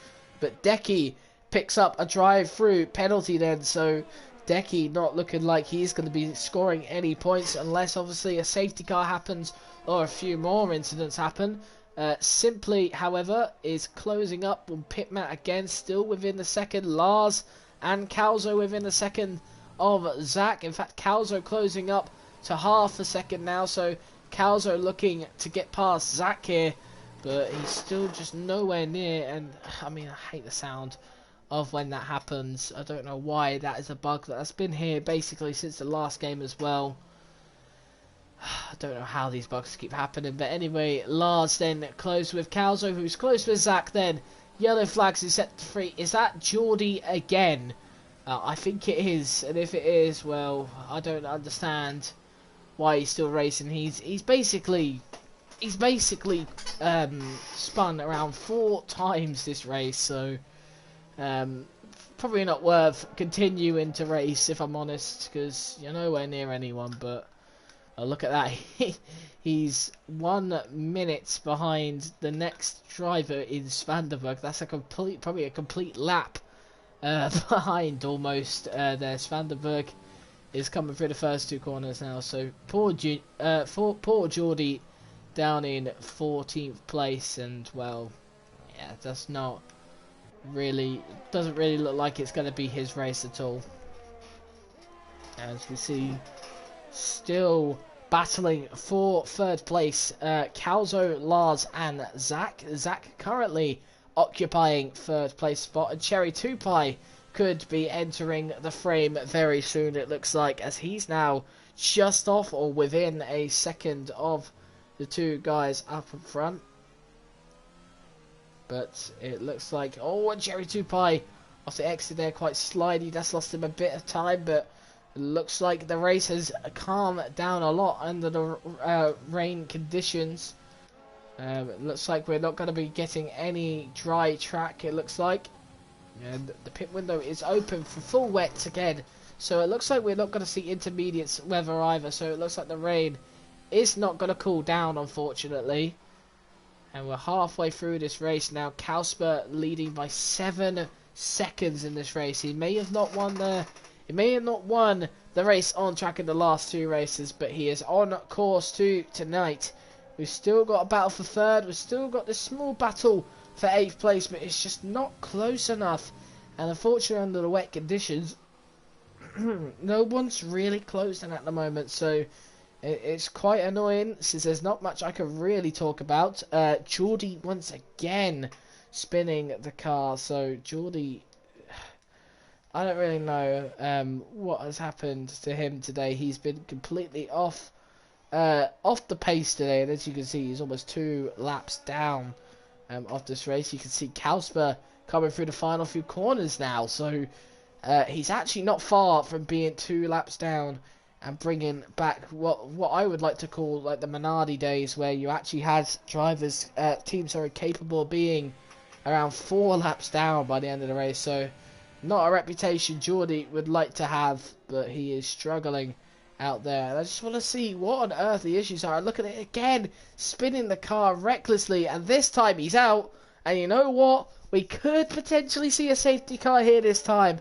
Speaker 1: But Decky picks up a drive through penalty then. So Decky not looking like he's going to be scoring any points unless obviously a safety car happens or a few more incidents happen. Simply, however, is closing up on Pitmat again, still within the second. Lars and Calzo within the second of Zach. In fact, Calzo closing up to half a second now, so Calzo looking to get past Zach here, but he's still just nowhere near. And I mean, I hate the sound of when that happens. I don't know why that is a bug that's been here basically since the last game as well. I don't know how these bugs keep happening, but anyway, Lars then close with Calzo, who's close with Zach then. Yellow flags is set to free. Is that Geordie again? I think it is, and if it is, well, I don't understand why he's still racing. He's basically spun around 4 times this race, so probably not worth continuing to race if I'm honest, because you're nowhere near anyone. But look at that. He's 1 minute behind the next driver in Svanderberg. That's probably a complete lap behind almost. There, Svanderberg is coming through the first 2 corners now. So poor Geordie down in 14th place, and well, yeah, doesn't really look like it's going to be his race at all. As we see, still battling for 3rd place, Calzo, Lars and Zach. Zach currently occupying 3rd place spot, and Cherry Tupai could be entering the frame very soon, it looks like, as he's now just off or within a second of the 2 guys up in front. But it looks like, oh, and Cherry Tupai off the exit there, quite slidey. That's lost him a bit of time, but it looks like the race has calmed down a lot under the rain conditions. It looks like we're not going to be getting any dry track, it looks like. And the pit window is open for full wet again. So it looks like we're not going to see intermediate weather either. So it looks like the rain is not going to cool down, unfortunately. And we're halfway through this race now. Kausper leading by 7 seconds in this race. He may have not won the race on track in the last 2 races, but he is on course to tonight. We've still got a battle for 3rd. We've still got this small battle for 8th place, but it's just not close enough. And unfortunately, under the wet conditions, no one's really closing at the moment. So it's quite annoying, since there's not much I can really talk about. Geordie once again spinning the car. So Geordie, I don't really know what has happened to him today. He's been completely off the pace today, and as you can see, he's almost 2 laps down of this race. You can see Kausper coming through the final few corners now, so he's actually not far from being 2 laps down and bringing back what I would like to call like the Minardi days, where you actually had drivers, teams capable of being around 4 laps down by the end of the race. So not a reputation Geordie would like to have, but he is struggling out there. And I just want to see what on earth the issues are. Look at it again, spinning the car recklessly, and this time he's out. And you know what? We could potentially see a safety car here this time.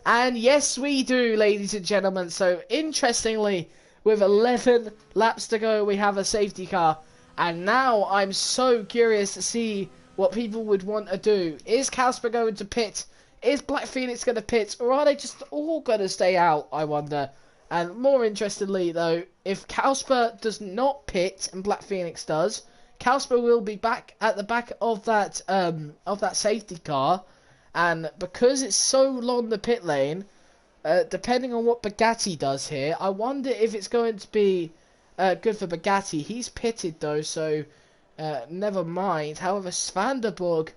Speaker 1: And yes, we do, ladies and gentlemen. So interestingly, with 11 laps to go, we have a safety car. And now I'm so curious to see what people would want to do. Is Kausper going to pit? Is Black Phoenix going to pit? Or are they just all going to stay out, I wonder? And more interestingly, though, if Kausper does not pit and Black Phoenix does, Kausper will be back at the back of that safety car. And because it's so long the pit lane, depending on what Bugatti does here, I wonder if it's going to be good for Bugatti. He's pitted though, so never mind. However, Svanderborg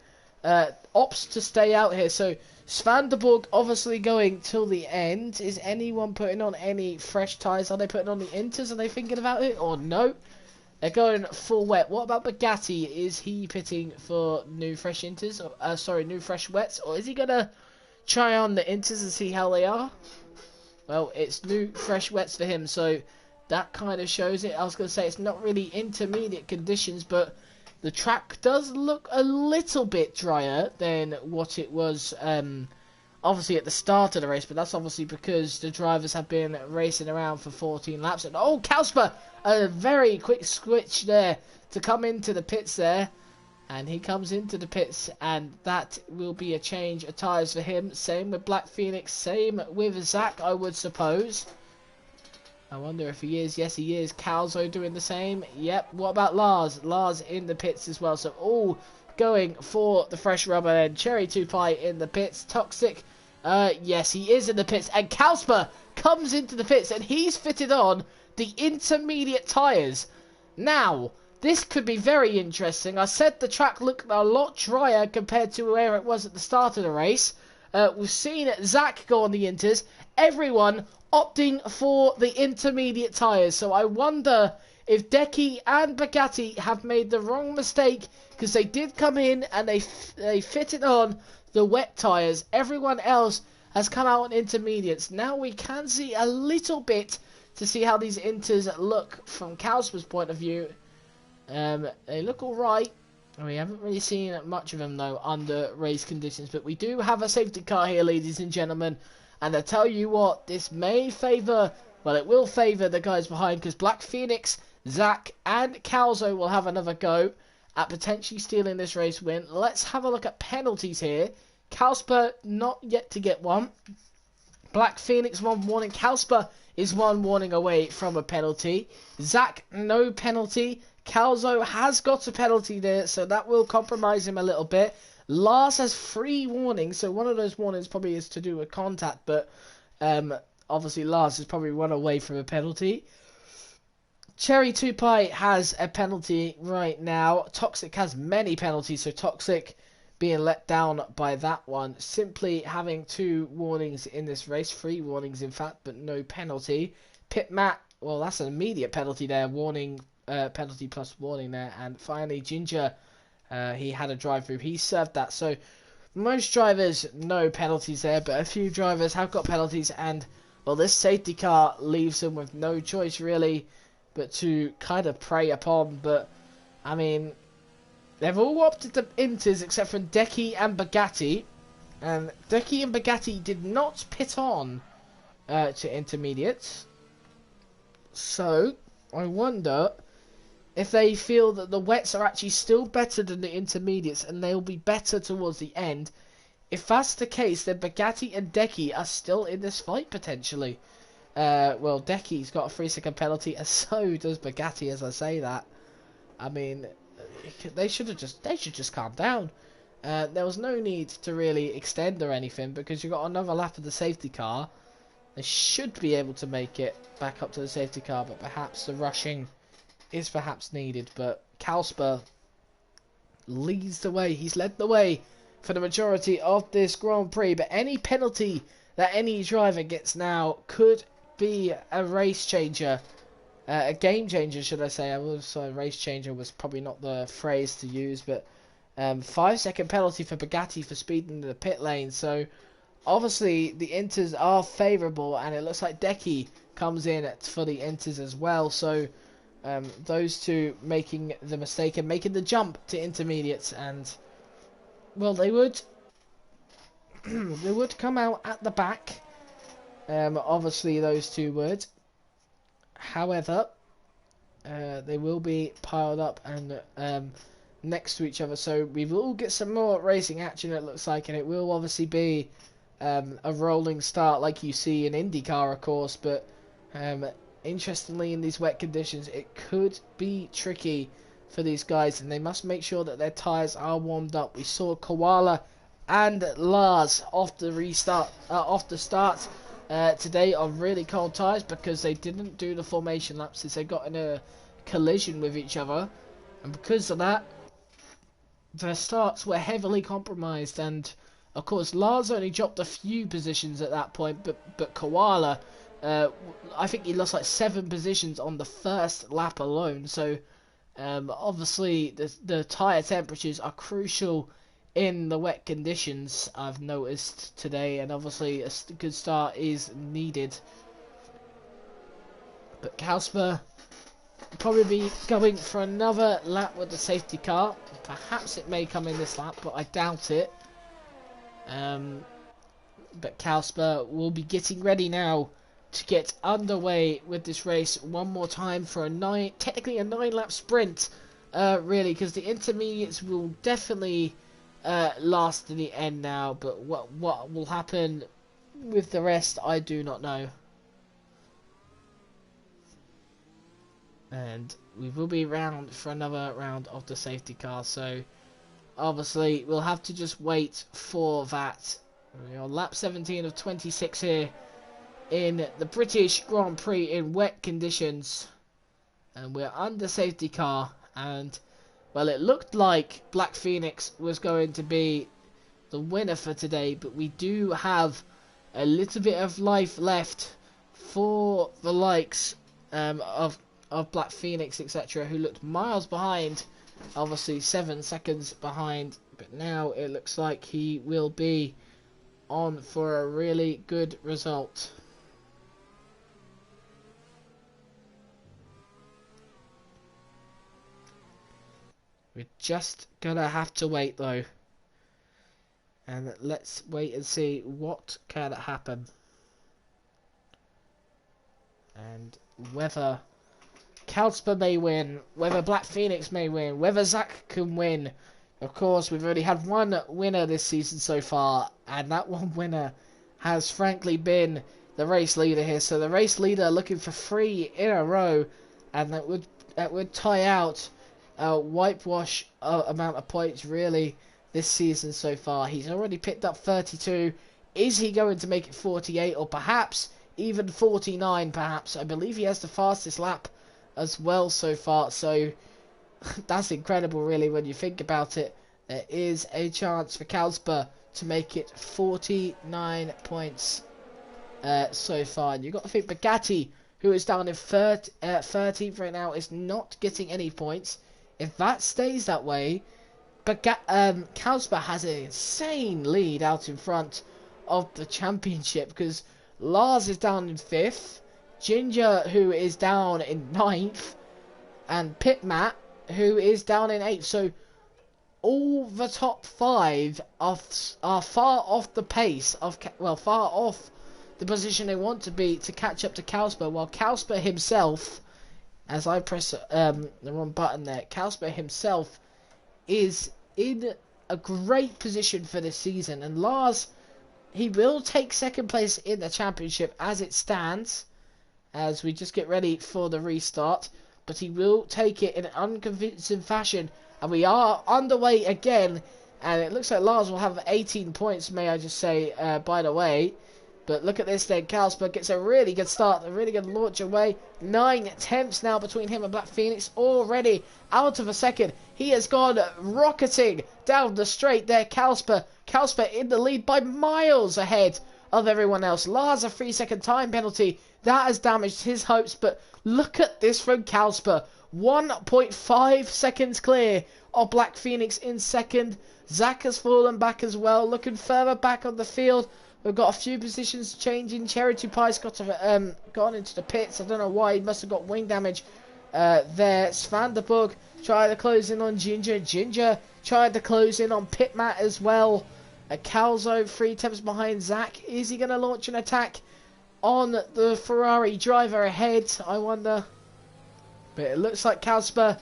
Speaker 1: opts to stay out here. So Svanderborg obviously going till the end. Is anyone putting on any fresh tyres? Are they putting on the Inters? Are they thinking about it or no? They're going full wet. What about Bugatti? Is he pitting for new fresh inters? Sorry, new fresh wets, or is he gonna try on the inters and see how they are? Well, it's new fresh wets for him, so that kind of shows it. I was gonna say it's not really intermediate conditions, but the track does look a little bit drier than what it was. Obviously at the start of the race, but that's obviously because the drivers have been racing around for 14 laps. And oh, Kausper, a very quick switch there to come into the pits there. And he comes into the pits, and that will be a change of tyres for him. Same with Black Phoenix, same with Zach, I would suppose. I wonder if he is. Yes, he is. Calzo doing the same. Yep. What about Lars? Lars in the pits as well. So all going for the fresh rubber then. Cherry 2 Pie in the pits. Toxic. Yes, he is in the pits. And Kausper comes into the pits, and he's fitted on the intermediate tyres. Now, this could be very interesting. I said the track looked a lot drier compared to where it was at the start of the race. We've seen Zach go on the inters. Everyone opting for the intermediate tyres. So I wonder if Decky and Bugatti have made the wrong mistake, because they did come in and they fitted on the wet tyres. Everyone else has come out on intermediates. Now we can see a little bit to see how these inters look from Kausper's point of view. They look alright. We haven't really seen much of them though under race conditions, but we do have a safety car here, ladies and gentlemen. And I tell you what, this may favour, well, it will favour the guys behind, because Black Phoenix, Zach and Calzo will have another go at potentially stealing this race win. Let's have a look at penalties here. Kausper not yet to get one. Black Phoenix 1 warning. Kausper is 1 warning away from a penalty. Zach, no penalty. Calzo has got a penalty there, so that will compromise him a little bit. Lars has 3 warnings, so one of those warnings probably is to do with contact, but obviously Lars is probably 1 away from a penalty. Cherry 2 Pie has a penalty right now. Toxic has many penalties, so Toxic being let down by that one. Simply having 2 warnings in this race, 3 warnings in fact, but no penalty. Pit Matt, well, that's an immediate penalty there, warning, penalty plus warning there. And finally Ginger, he had a drive through, he served that. So most drivers, no penalties there, but a few drivers have got penalties, and well, this safety car leaves them with no choice really but to kind of prey upon. But I mean, they've all opted to inters except for Decky and Bugatti, and Decky and Bugatti did not pit on to intermediates. So I wonder if they feel that the wets are actually still better than the intermediates and they'll be better towards the end. If that's the case, then Bugatti and Decky are still in this fight potentially. Well, Decky's got a 3-second penalty, and so does Bugatti as I say that. I mean, they should just calm down. There was no need to really extend or anything, because you got another lap of the safety car. They should be able to make it back up to the safety car, but perhaps the rushing is perhaps needed. But Kausper leads the way. He's led the way for the majority of this Grand Prix, but any penalty that any driver gets now could be a race changer, a game changer should I say. I would say race changer was probably not the phrase to use, but 5-second penalty for Bugatti for speeding in the pit lane. So obviously the inters are favourable, and it looks like Decky comes in for the inters as well. So those two making the mistake and making the jump to intermediates, and well, they would they would come out at the back. Obviously those two would. However, they will be piled up and next to each other, so we will get some more racing action, it looks like, and it will obviously be a rolling start like you see in IndyCar, of course. But interestingly, in these wet conditions, it could be tricky for these guys, and they must make sure that their tyres are warmed up. We saw Koala and Lars off the start today on really cold tyres, because they didn't do the formation laps as they got in a collision with each other, and because of that their starts were heavily compromised. And of course Lars only dropped a few positions at that point, but Koala, I think he lost like 7 positions on the first lap alone. So Obviously, the tyre temperatures are crucial in the wet conditions, I've noticed today, and obviously a good start is needed. But Kasper will probably be going for another lap with the safety car. Perhaps it may come in this lap, but I doubt it. But Kasper will be getting ready now to get underway with this race one more time for technically a 9-lap sprint, really, because the intermediates will definitely last to the end now, but what will happen with the rest, I do not know. And we will be round for another round of the safety car, so obviously we'll have to just wait for that. We're on lap 17 of 26 here in the British Grand Prix in wet conditions, and we're under safety car, and well, it looked like Black Phoenix was going to be the winner for today, but we do have a little bit of life left for the likes of Black Phoenix, etc., who looked miles behind, obviously 7 seconds behind, but now it looks like he will be on for a really good result. We're just gonna have to wait though, and let's wait and see what can happen, and whether Kasper may win, whether Black Phoenix may win, whether Zach can win. Of course, we've already had one winner this season so far, and that one winner has frankly been the race leader here. So the race leader looking for 3 in a row, and that would tie out a whitewash amount of points really this season so far. He's already picked up 32. Is he going to make it 48 or perhaps even 49? Perhaps. I believe he has the fastest lap as well so far, so that's incredible really when you think about it. There is a chance for Kasper to make it 49 points so far, and you've got to think Bugatti, who is down in 13th right now, is not getting any points. If that stays that way, Kasper has an insane lead out in front of the championship, because Lars is down in 5th, Ginger, who is down in 9th, and Pitmat, who is down in 8th. So all the top 5 are far off the pace of, well, far off the position they want to be to catch up to Kasper, while Kasper himself, as I press the wrong button there, Kasper himself is in a great position for this season, and Lars, he will take 2nd place in the championship as it stands, as we just get ready for the restart, but he will take it in an unconvincing fashion, and we are underway again, and it looks like Lars will have 18 points, may I just say, by the way. But look at this then, Kasper gets a really good start, a really good launch away. 9 attempts now between him and Black Phoenix, already out of a second. He has gone rocketing down the straight there, Kasper in the lead by miles ahead of everyone else. Lars, a 3-second time penalty, that has damaged his hopes, but look at this from Kasper. 1.5 seconds clear of Black Phoenix in 2nd. Zach has fallen back as well, looking further back on the field. We've got a few positions changing. Charity Pie's gone into the pits. I don't know why. He must have got wing damage there. Svanderburg tried to close in on Ginger. Ginger tried to close in on Pitmat as well. Calzo 3 attempts behind Zach. Is he going to launch an attack on the Ferrari driver ahead? I wonder. But it looks like Kasper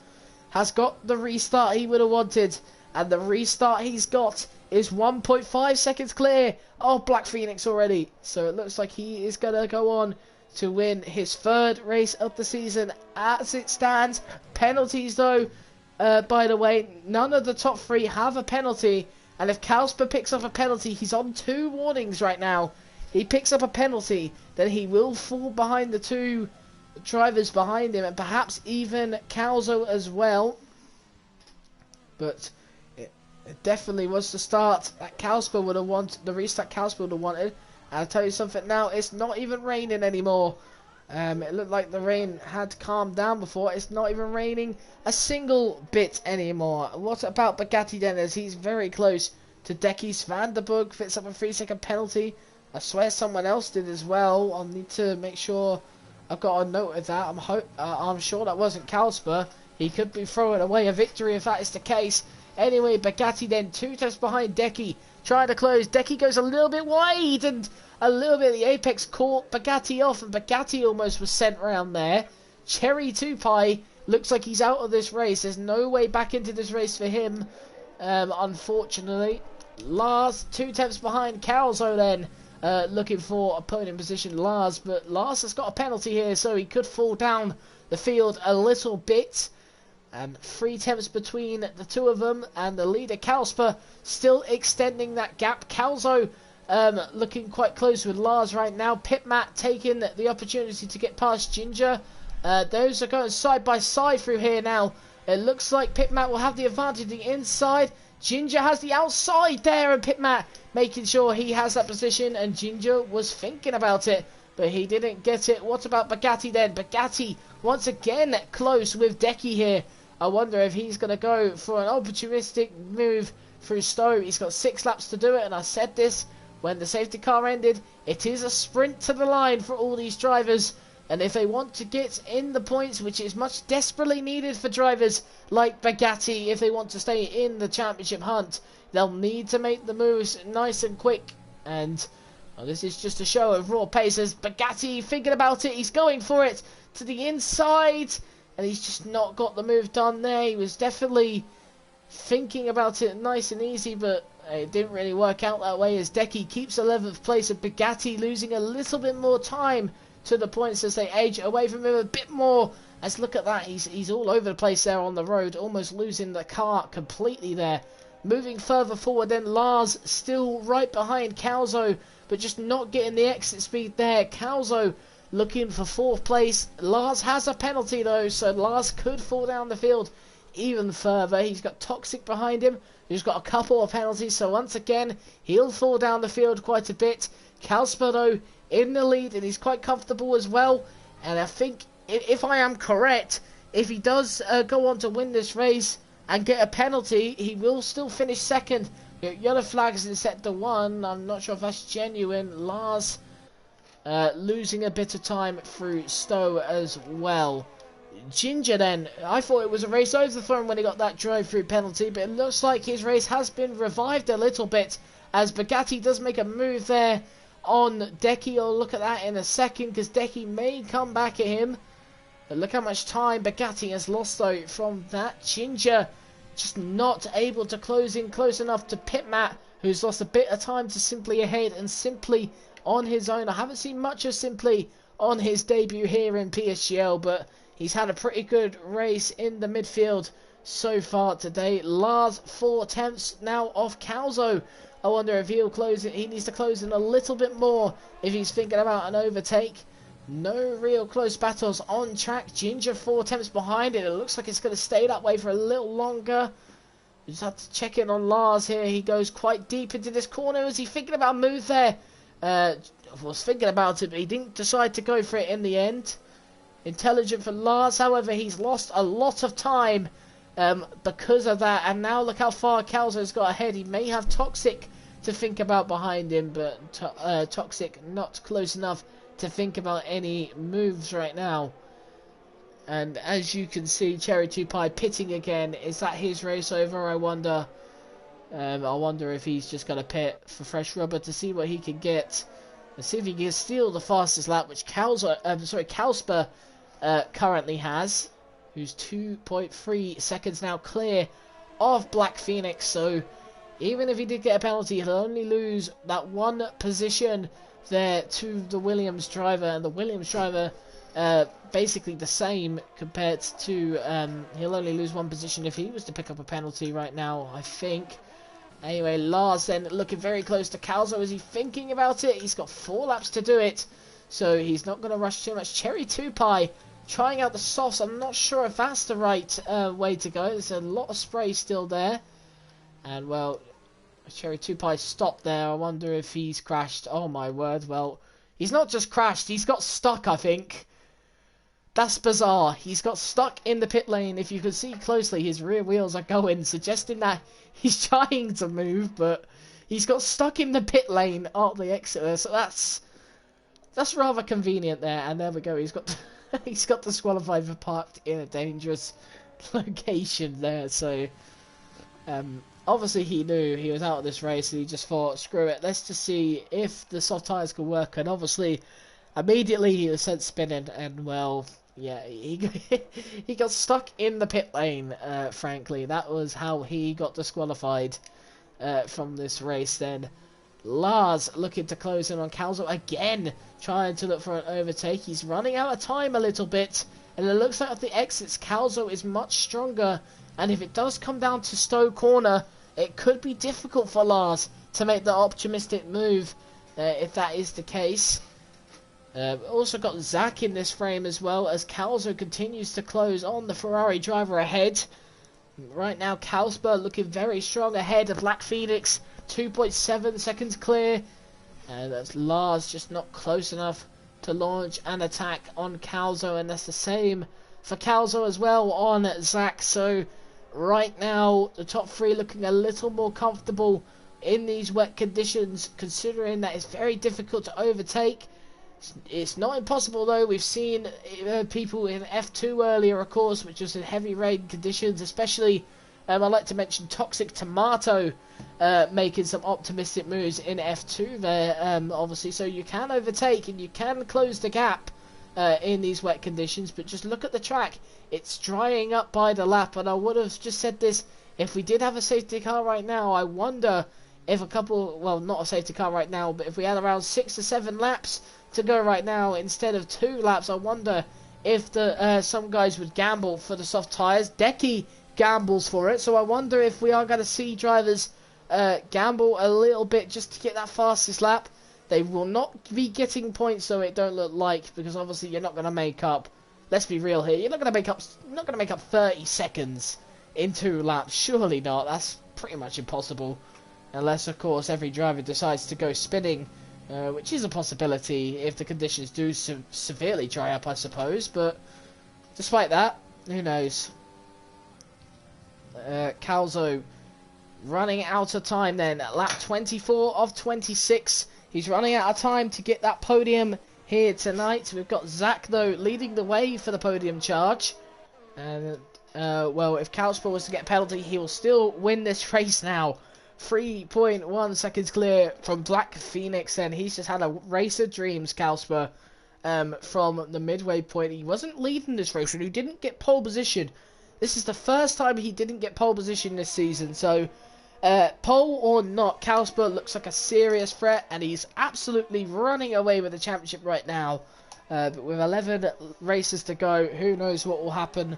Speaker 1: has got the restart he would have wanted. And the restart he's got is 1.5 seconds clear of Black Phoenix already. So it looks like he is going to go on to win his 3rd race of the season as it stands. Penalties though, by the way, none of the top 3 have a penalty. And if Kasper picks up a penalty, he's on 2 warnings right now. He picks up a penalty, then he will fall behind the 2 drivers behind him, and perhaps even Calzo as well. But it definitely was the start that Kasper would have wanted, the restart Kasper would have wanted. And I'll tell you something now, it's not even raining anymore. It looked like the rain had calmed down before. It's not even raining a single bit anymore. What about Bugatti then, as he's very close to Decky's Vanderburg? Fits up a 3-second penalty. I swear someone else did as well. I'll need to make sure I've got a note of that. I'm sure that wasn't Kalsper. He could be throwing away a victory if that is the case. Anyway, Bugatti then 2 tenths behind Decky, trying to close. Decky goes a little bit wide, and a little bit of the apex caught Bugatti off, and Bugatti almost was sent round there. Cherry 2Pi looks like he's out of this race. There's no way back into this race for him, unfortunately. Lars 2 tenths behind Calzo then, looking for a podium position, Lars, but Lars has got a penalty here, so he could fall down the field a little bit. 3 tenths between the two of them, and the leader Kalsper still extending that gap. Calzo looking quite close with Lars right now. Pitmat taking the opportunity to get past Ginger. Those are going side by side through here now. It looks like Pitmat will have the advantage the inside. Ginger has the outside there, and Pitmat making sure he has that position, and Ginger was thinking about it, but he didn't get it. What about Bugatti then? Bugatti once again close with Decky here. I wonder if he's going to go for an opportunistic move through Stowe. He's got 6 laps to do it, and I said this when the safety car ended. It is a sprint to the line for all these drivers, and if they want to get in the points, which is much desperately needed for drivers like Bugatti, if they want to stay in the championship hunt, they'll need to make the moves nice and quick. And well, this is just a show of raw pace as Bugatti thinking about it. He's going for it to the inside, and he's just not got the move done there. He was definitely thinking about it nice and easy, but it didn't really work out that way, as Decky keeps 11th place, and Bugatti losing a little bit more time to the points as they age away from him a bit more. As look at that, he's all over the place there on the road, almost losing the car completely there. Moving further forward then, Lars still right behind Calzo, but just not getting the exit speed there. Calzo looking for 4th place. Lars has a penalty though, so Lars could fall down the field even further. He's got Toxic behind him, who's got a couple of penalties, so once again he'll fall down the field quite a bit. Kalsper though in the lead, and he's quite comfortable as well, and I think if I am correct, if he does go on to win this race and get a penalty, he will still finish 2nd. Yellow flags in sector 1. I'm not sure if that's genuine. Lars losing a bit of time through Stowe as well. Ginger then, I thought it was a race overthrown when he got that drive-through penalty, but it looks like his race has been revived a little bit, as Bugatti does make a move there on Decky. I'll look at that in a second, because Decky may come back at him. But look how much time Bugatti has lost though from that. Ginger just not able to close in close enough to Pitmat, who's lost a bit of time to Simply ahead, and Simply on his own. I haven't seen much of Simply on his debut here in PSGL, but he's had a pretty good race in the midfield so far today. Lars 4 tenths now off Calzo. I wonder if he'll close it. He needs to close in a little bit more if he's thinking about an overtake. No real close battles on track. Ginger 4 tenths behind it. It looks like it's going to stay that way for a little longer. We just have to check in on Lars here. He goes quite deep into this corner. Is he thinking about a move there? Was thinking about it, but he didn't decide to go for it in the end. Intelligent for Lars, however, he's lost a lot of time because of that, and now look how far Calzo's got ahead. He may have Toxic to think about behind him, but Toxic not close enough to think about any moves right now. And as you can see, Cherry 2Pi pitting again. Is that his race over? I wonder if he's just going to pit for fresh rubber to see what he can get. Let's see if he can steal the fastest lap, which Kalsper currently has, who's 2.3 seconds now clear of Black Phoenix. So even if he did get a penalty, he'll only lose that 1 position there to the Williams driver, and the Williams driver basically the same compared to he'll only lose 1 position if he was to pick up a penalty right now, I think. Anyway, Lars then looking very close to Calzo. Is he thinking about it? He's got 4 laps to do it, so he's not going to rush too much. Cherry 2Pi trying out the softs. I'm not sure if that's the right way to go. There's a lot of spray still there, and well, Cherry 2Pi stopped there. I wonder if he's crashed. Oh my word, well, he's not just crashed, he's got stuck, I think. That's bizarre. He's got stuck in the pit lane. If you can see closely, his rear wheels are going, suggesting that he's trying to move, but he's got stuck in the pit lane at the exit there. So that's rather convenient there. And there we go. He's got he's got disqualified for parked in a dangerous location there. So obviously he knew he was out of this race, and he just thought, screw it, let's just see if the soft tyres can work. And obviously immediately he was sent spinning, and well, yeah, he got stuck in the pit lane. Frankly, that was how he got disqualified from this race. Then Lars looking to close in on Calzo again, trying to look for an overtake. He's running out of time a little bit, and it looks like at the exits Calzo is much stronger, and if it does come down to Stowe Corner, it could be difficult for Lars to make the optimistic move if that is the case. Also got Zach in this frame as well, as Calzo continues to close on the Ferrari driver ahead. Right now Kalsberg looking very strong ahead of Black Phoenix, 2.7 seconds clear, and that's Lars just not close enough to launch an attack on Calzo, and that's the same for Calzo as well on Zach. So right now the top three looking a little more comfortable in these wet conditions, considering that it's very difficult to overtake. It's not impossible though. We've seen people in F2 earlier, of course, which was in heavy rain conditions, especially I'd like to mention Toxic Tomato making some optimistic moves in F2 there, obviously. So you can overtake and you can close the gap in these wet conditions, but just look at the track. It's drying up by the lap, and I would have just said this, if we did have a safety car right now, I wonder if a couple, well, not a safety car right now, but if we had around 6 or 7 laps to go right now instead of 2 laps, I wonder if the some guys would gamble for the soft tyres. Decky gambles for it, so I wonder if we are going to see drivers gamble a little bit just to get that fastest lap. They will not be getting points, so it don't look like, because obviously you're not going to make up, let's be real here, you're not going to make up 30 seconds in 2 laps. Surely not. That's pretty much impossible, unless of course every driver decides to go spinning, which is a possibility if the conditions do severely dry up, I suppose. But despite that, who knows. Calzo running out of time then, lap 24 of 26. He's running out of time to get that podium here tonight. We've got Zach though leading the way for the podium charge, and well, if Kalsper was to get a penalty, he will still win this race now. 3.1 seconds clear from Black Phoenix, and he's just had a race of dreams, Kalsper, from the midway point. He wasn't leading this race, and he didn't get pole position. This is the first time he didn't get pole position this season, so pole or not, Kalsper looks like a serious threat, and he's absolutely running away with the championship right now. But with 11 races to go, who knows what will happen.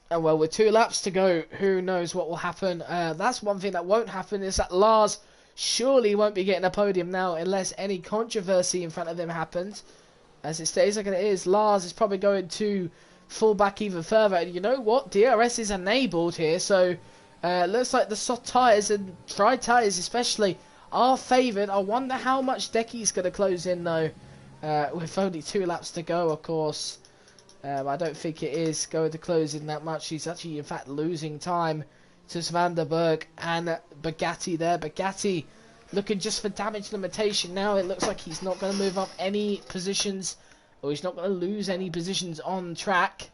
Speaker 1: And well, with 2 laps to go, who knows what will happen. That's one thing that won't happen, is that Lars surely won't be getting a podium now unless any controversy in front of him happens. As it stays like it is, Lars is probably going to fall back even further. And you know what? DRS is enabled here, so looks like the soft tyres and dry tyres especially are favoured. I wonder how much Decky's going to close in though, with only 2 laps to go, of course. I don't think it is going to close in that much. He's actually, in fact, losing time to Svanderberg and Bugatti there. Bugatti looking just for damage limitation now. It looks like he's not going to move up any positions, or he's not going to lose any positions on track.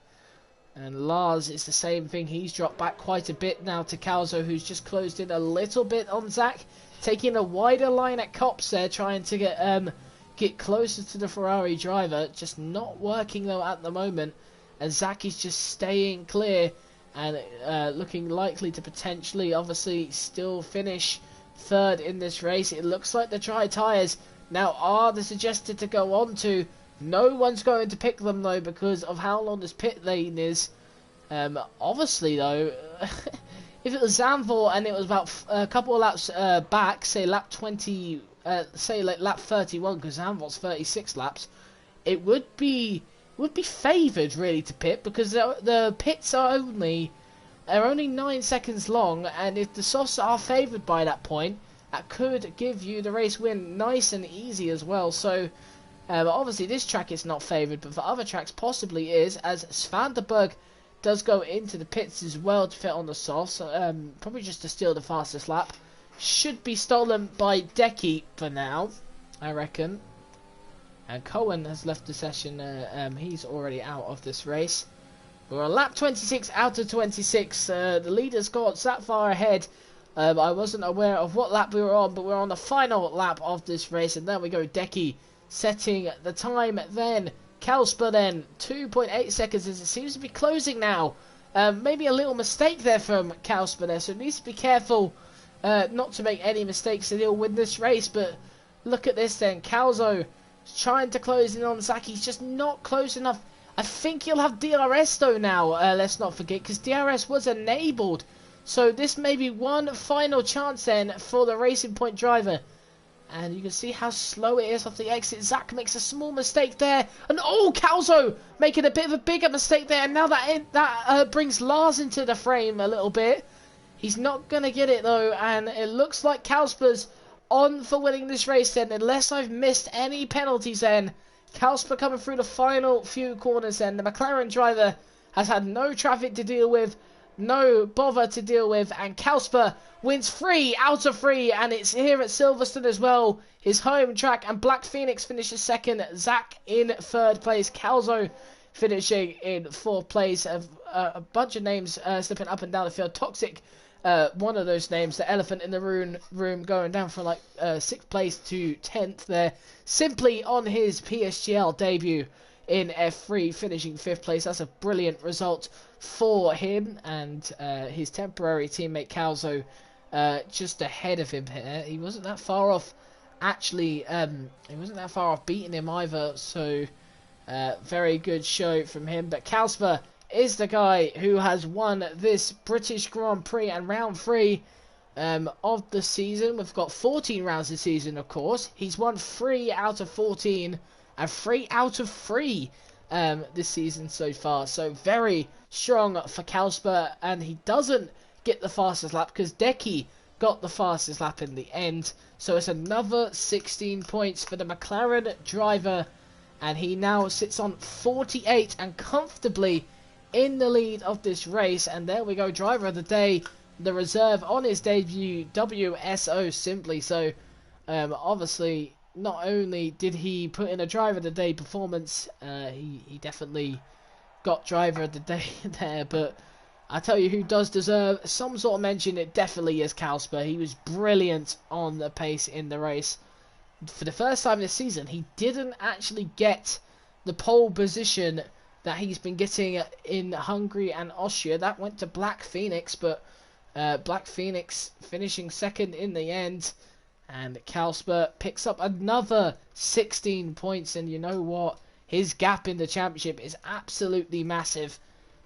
Speaker 1: And Lars is the same thing. He's dropped back quite a bit now to Calzo, who's just closed in a little bit on Zach, taking a wider line at Cops there, trying to get closer to the Ferrari driver. Just not working though at the moment, and Zach is just staying clear and looking likely to potentially, obviously, still finish 3rd in this race. It looks like the dry tyres now are the suggested to go on to. No one's going to pick them though because of how long this pit lane is. Obviously though, if it was Zandvoort and it was about a couple of laps back, say lap 20, say like lap 31, because Zandvoort's 36 laps, it would be favoured really to pit, because the pits are only 9 seconds long, and if the softs are favoured by that point, that could give you the race win nice and easy as well. So Obviously, this track is not favoured, but for other tracks possibly is, as Svanderberg does go into the pits as well to fit on the soft, so probably just to steal the fastest lap. Should be stolen by Decky for now, I reckon. And Cohen has left the session, he's already out of this race. We're on lap 26 out of 26, the leader's got that far ahead. I wasn't aware of what lap we were on, but we're on the final lap of this race, and there we go, Decky setting the time then. Kalsper then, 2.8 seconds as it seems to be closing now. Maybe a little mistake there from Kalsper there, so he needs to be careful not to make any mistakes and he'll win this race. But look at this then, Calzo trying to close in on Zach, he's just not close enough. I think he'll have DRS though now, let's not forget, because DRS was enabled. So this may be one final chance then for the Racing Point driver. And you can see how slow it is off the exit. Zach makes a small mistake there. And oh, Calzo making a bit of a bigger mistake there. And now that brings Lars into the frame a little bit. He's not going to get it though. And it looks like Kalsper's on for winning this race then. Unless I've missed any penalties then. Kalsper coming through the final few corners then. The McLaren driver has had no traffic to deal with. No bother to deal with, and Kalsper wins 3 out of 3, and it's here at Silverstone as well, his home track, and Black Phoenix finishes second, Zach in third place, Calzo finishing in fourth place. A bunch of names slipping up and down the field. Toxic, one of those names, the elephant in the room going down from like 6th place to 10th there, simply on his PSGL debut in F3, finishing 5th place. That's a brilliant result for him, and his temporary teammate Calzo just ahead of him here. He wasn't that far off, actually. He wasn't that far off beating him either, so very good show from him. But Kalsper is the guy who has won this British Grand Prix and round 3 of the season. We've got 14 rounds this season, of course. He's won 3 out of 14 and 3 out of 3 this season so far. So very strong for Kalsper, and he doesn't get the fastest lap because Decky got the fastest lap in the end. So it's another 16 points for the McLaren driver, and he now sits on 48 and comfortably in the lead of this race. And there we go, driver of the day, the reserve on his debut, WSO simply. So obviously not only did he put in a driver of the day performance, he definitely got driver of the day there, but I tell you who does deserve some sort of mention, it definitely is Kalsper. He was brilliant on the pace in the race. For the first time this season, he didn't actually get the pole position that he's been getting in Hungary and Austria. That went to Black Phoenix, but Black Phoenix finishing second in the end. And Kalsper picks up another 16 points, and you know what? His gap in the championship is absolutely massive.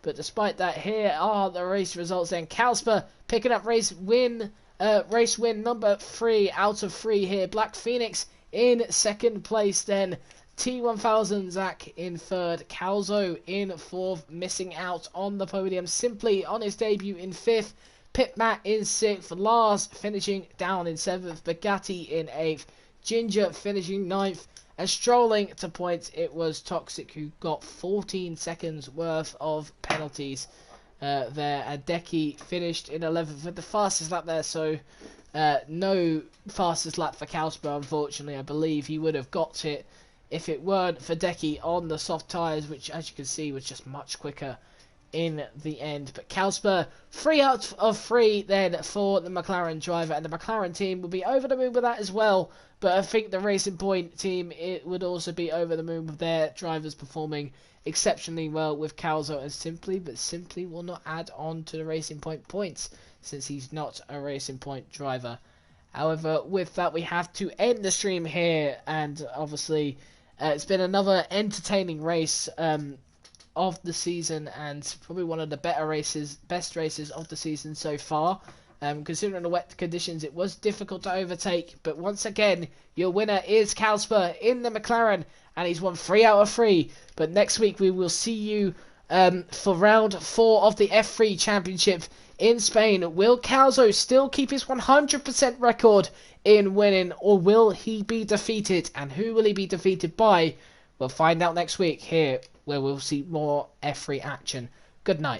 Speaker 1: But despite that, here are the race results then. Kalsper picking up race win number 3 out of 3 here. Black Phoenix in second place then. T1000 Zach in third. Calzo in 4th, missing out on the podium simply on his debut in 5th. Pit Matt in 6th, Lars finishing down in 7th, Bugatti in 8th, Ginger finishing 9th, and strolling to points, it was Toxic who got 14 seconds worth of penalties there, and Decky finished in 11th with the fastest lap there, so no fastest lap for Kalsper, unfortunately. I believe he would have got it if it weren't for Decky on the soft tyres, which as you can see was just much quicker in the end. But Kalsper, 3 out of 3 then for the McLaren driver, and the McLaren team will be over the moon with that as well. But I think the Racing Point team, it would also be over the moon with their drivers performing exceptionally well with Calzo and Simply will not add on to the Racing Point points since he's not a Racing Point driver. However, with that, we have to end the stream here, and obviously it's been another entertaining race of the season, and probably one of the best races of the season so far. Considering the wet conditions, it was difficult to overtake, but once again, your winner is Kalsper in the McLaren, and he's won 3 out of 3. But next week we will see you for round 4 of the F3 Championship in Spain. Will Calzo still keep his 100% record in winning, or will he be defeated? And who will he be defeated by? We'll find out next week here, where we'll see more F3 action. Good night.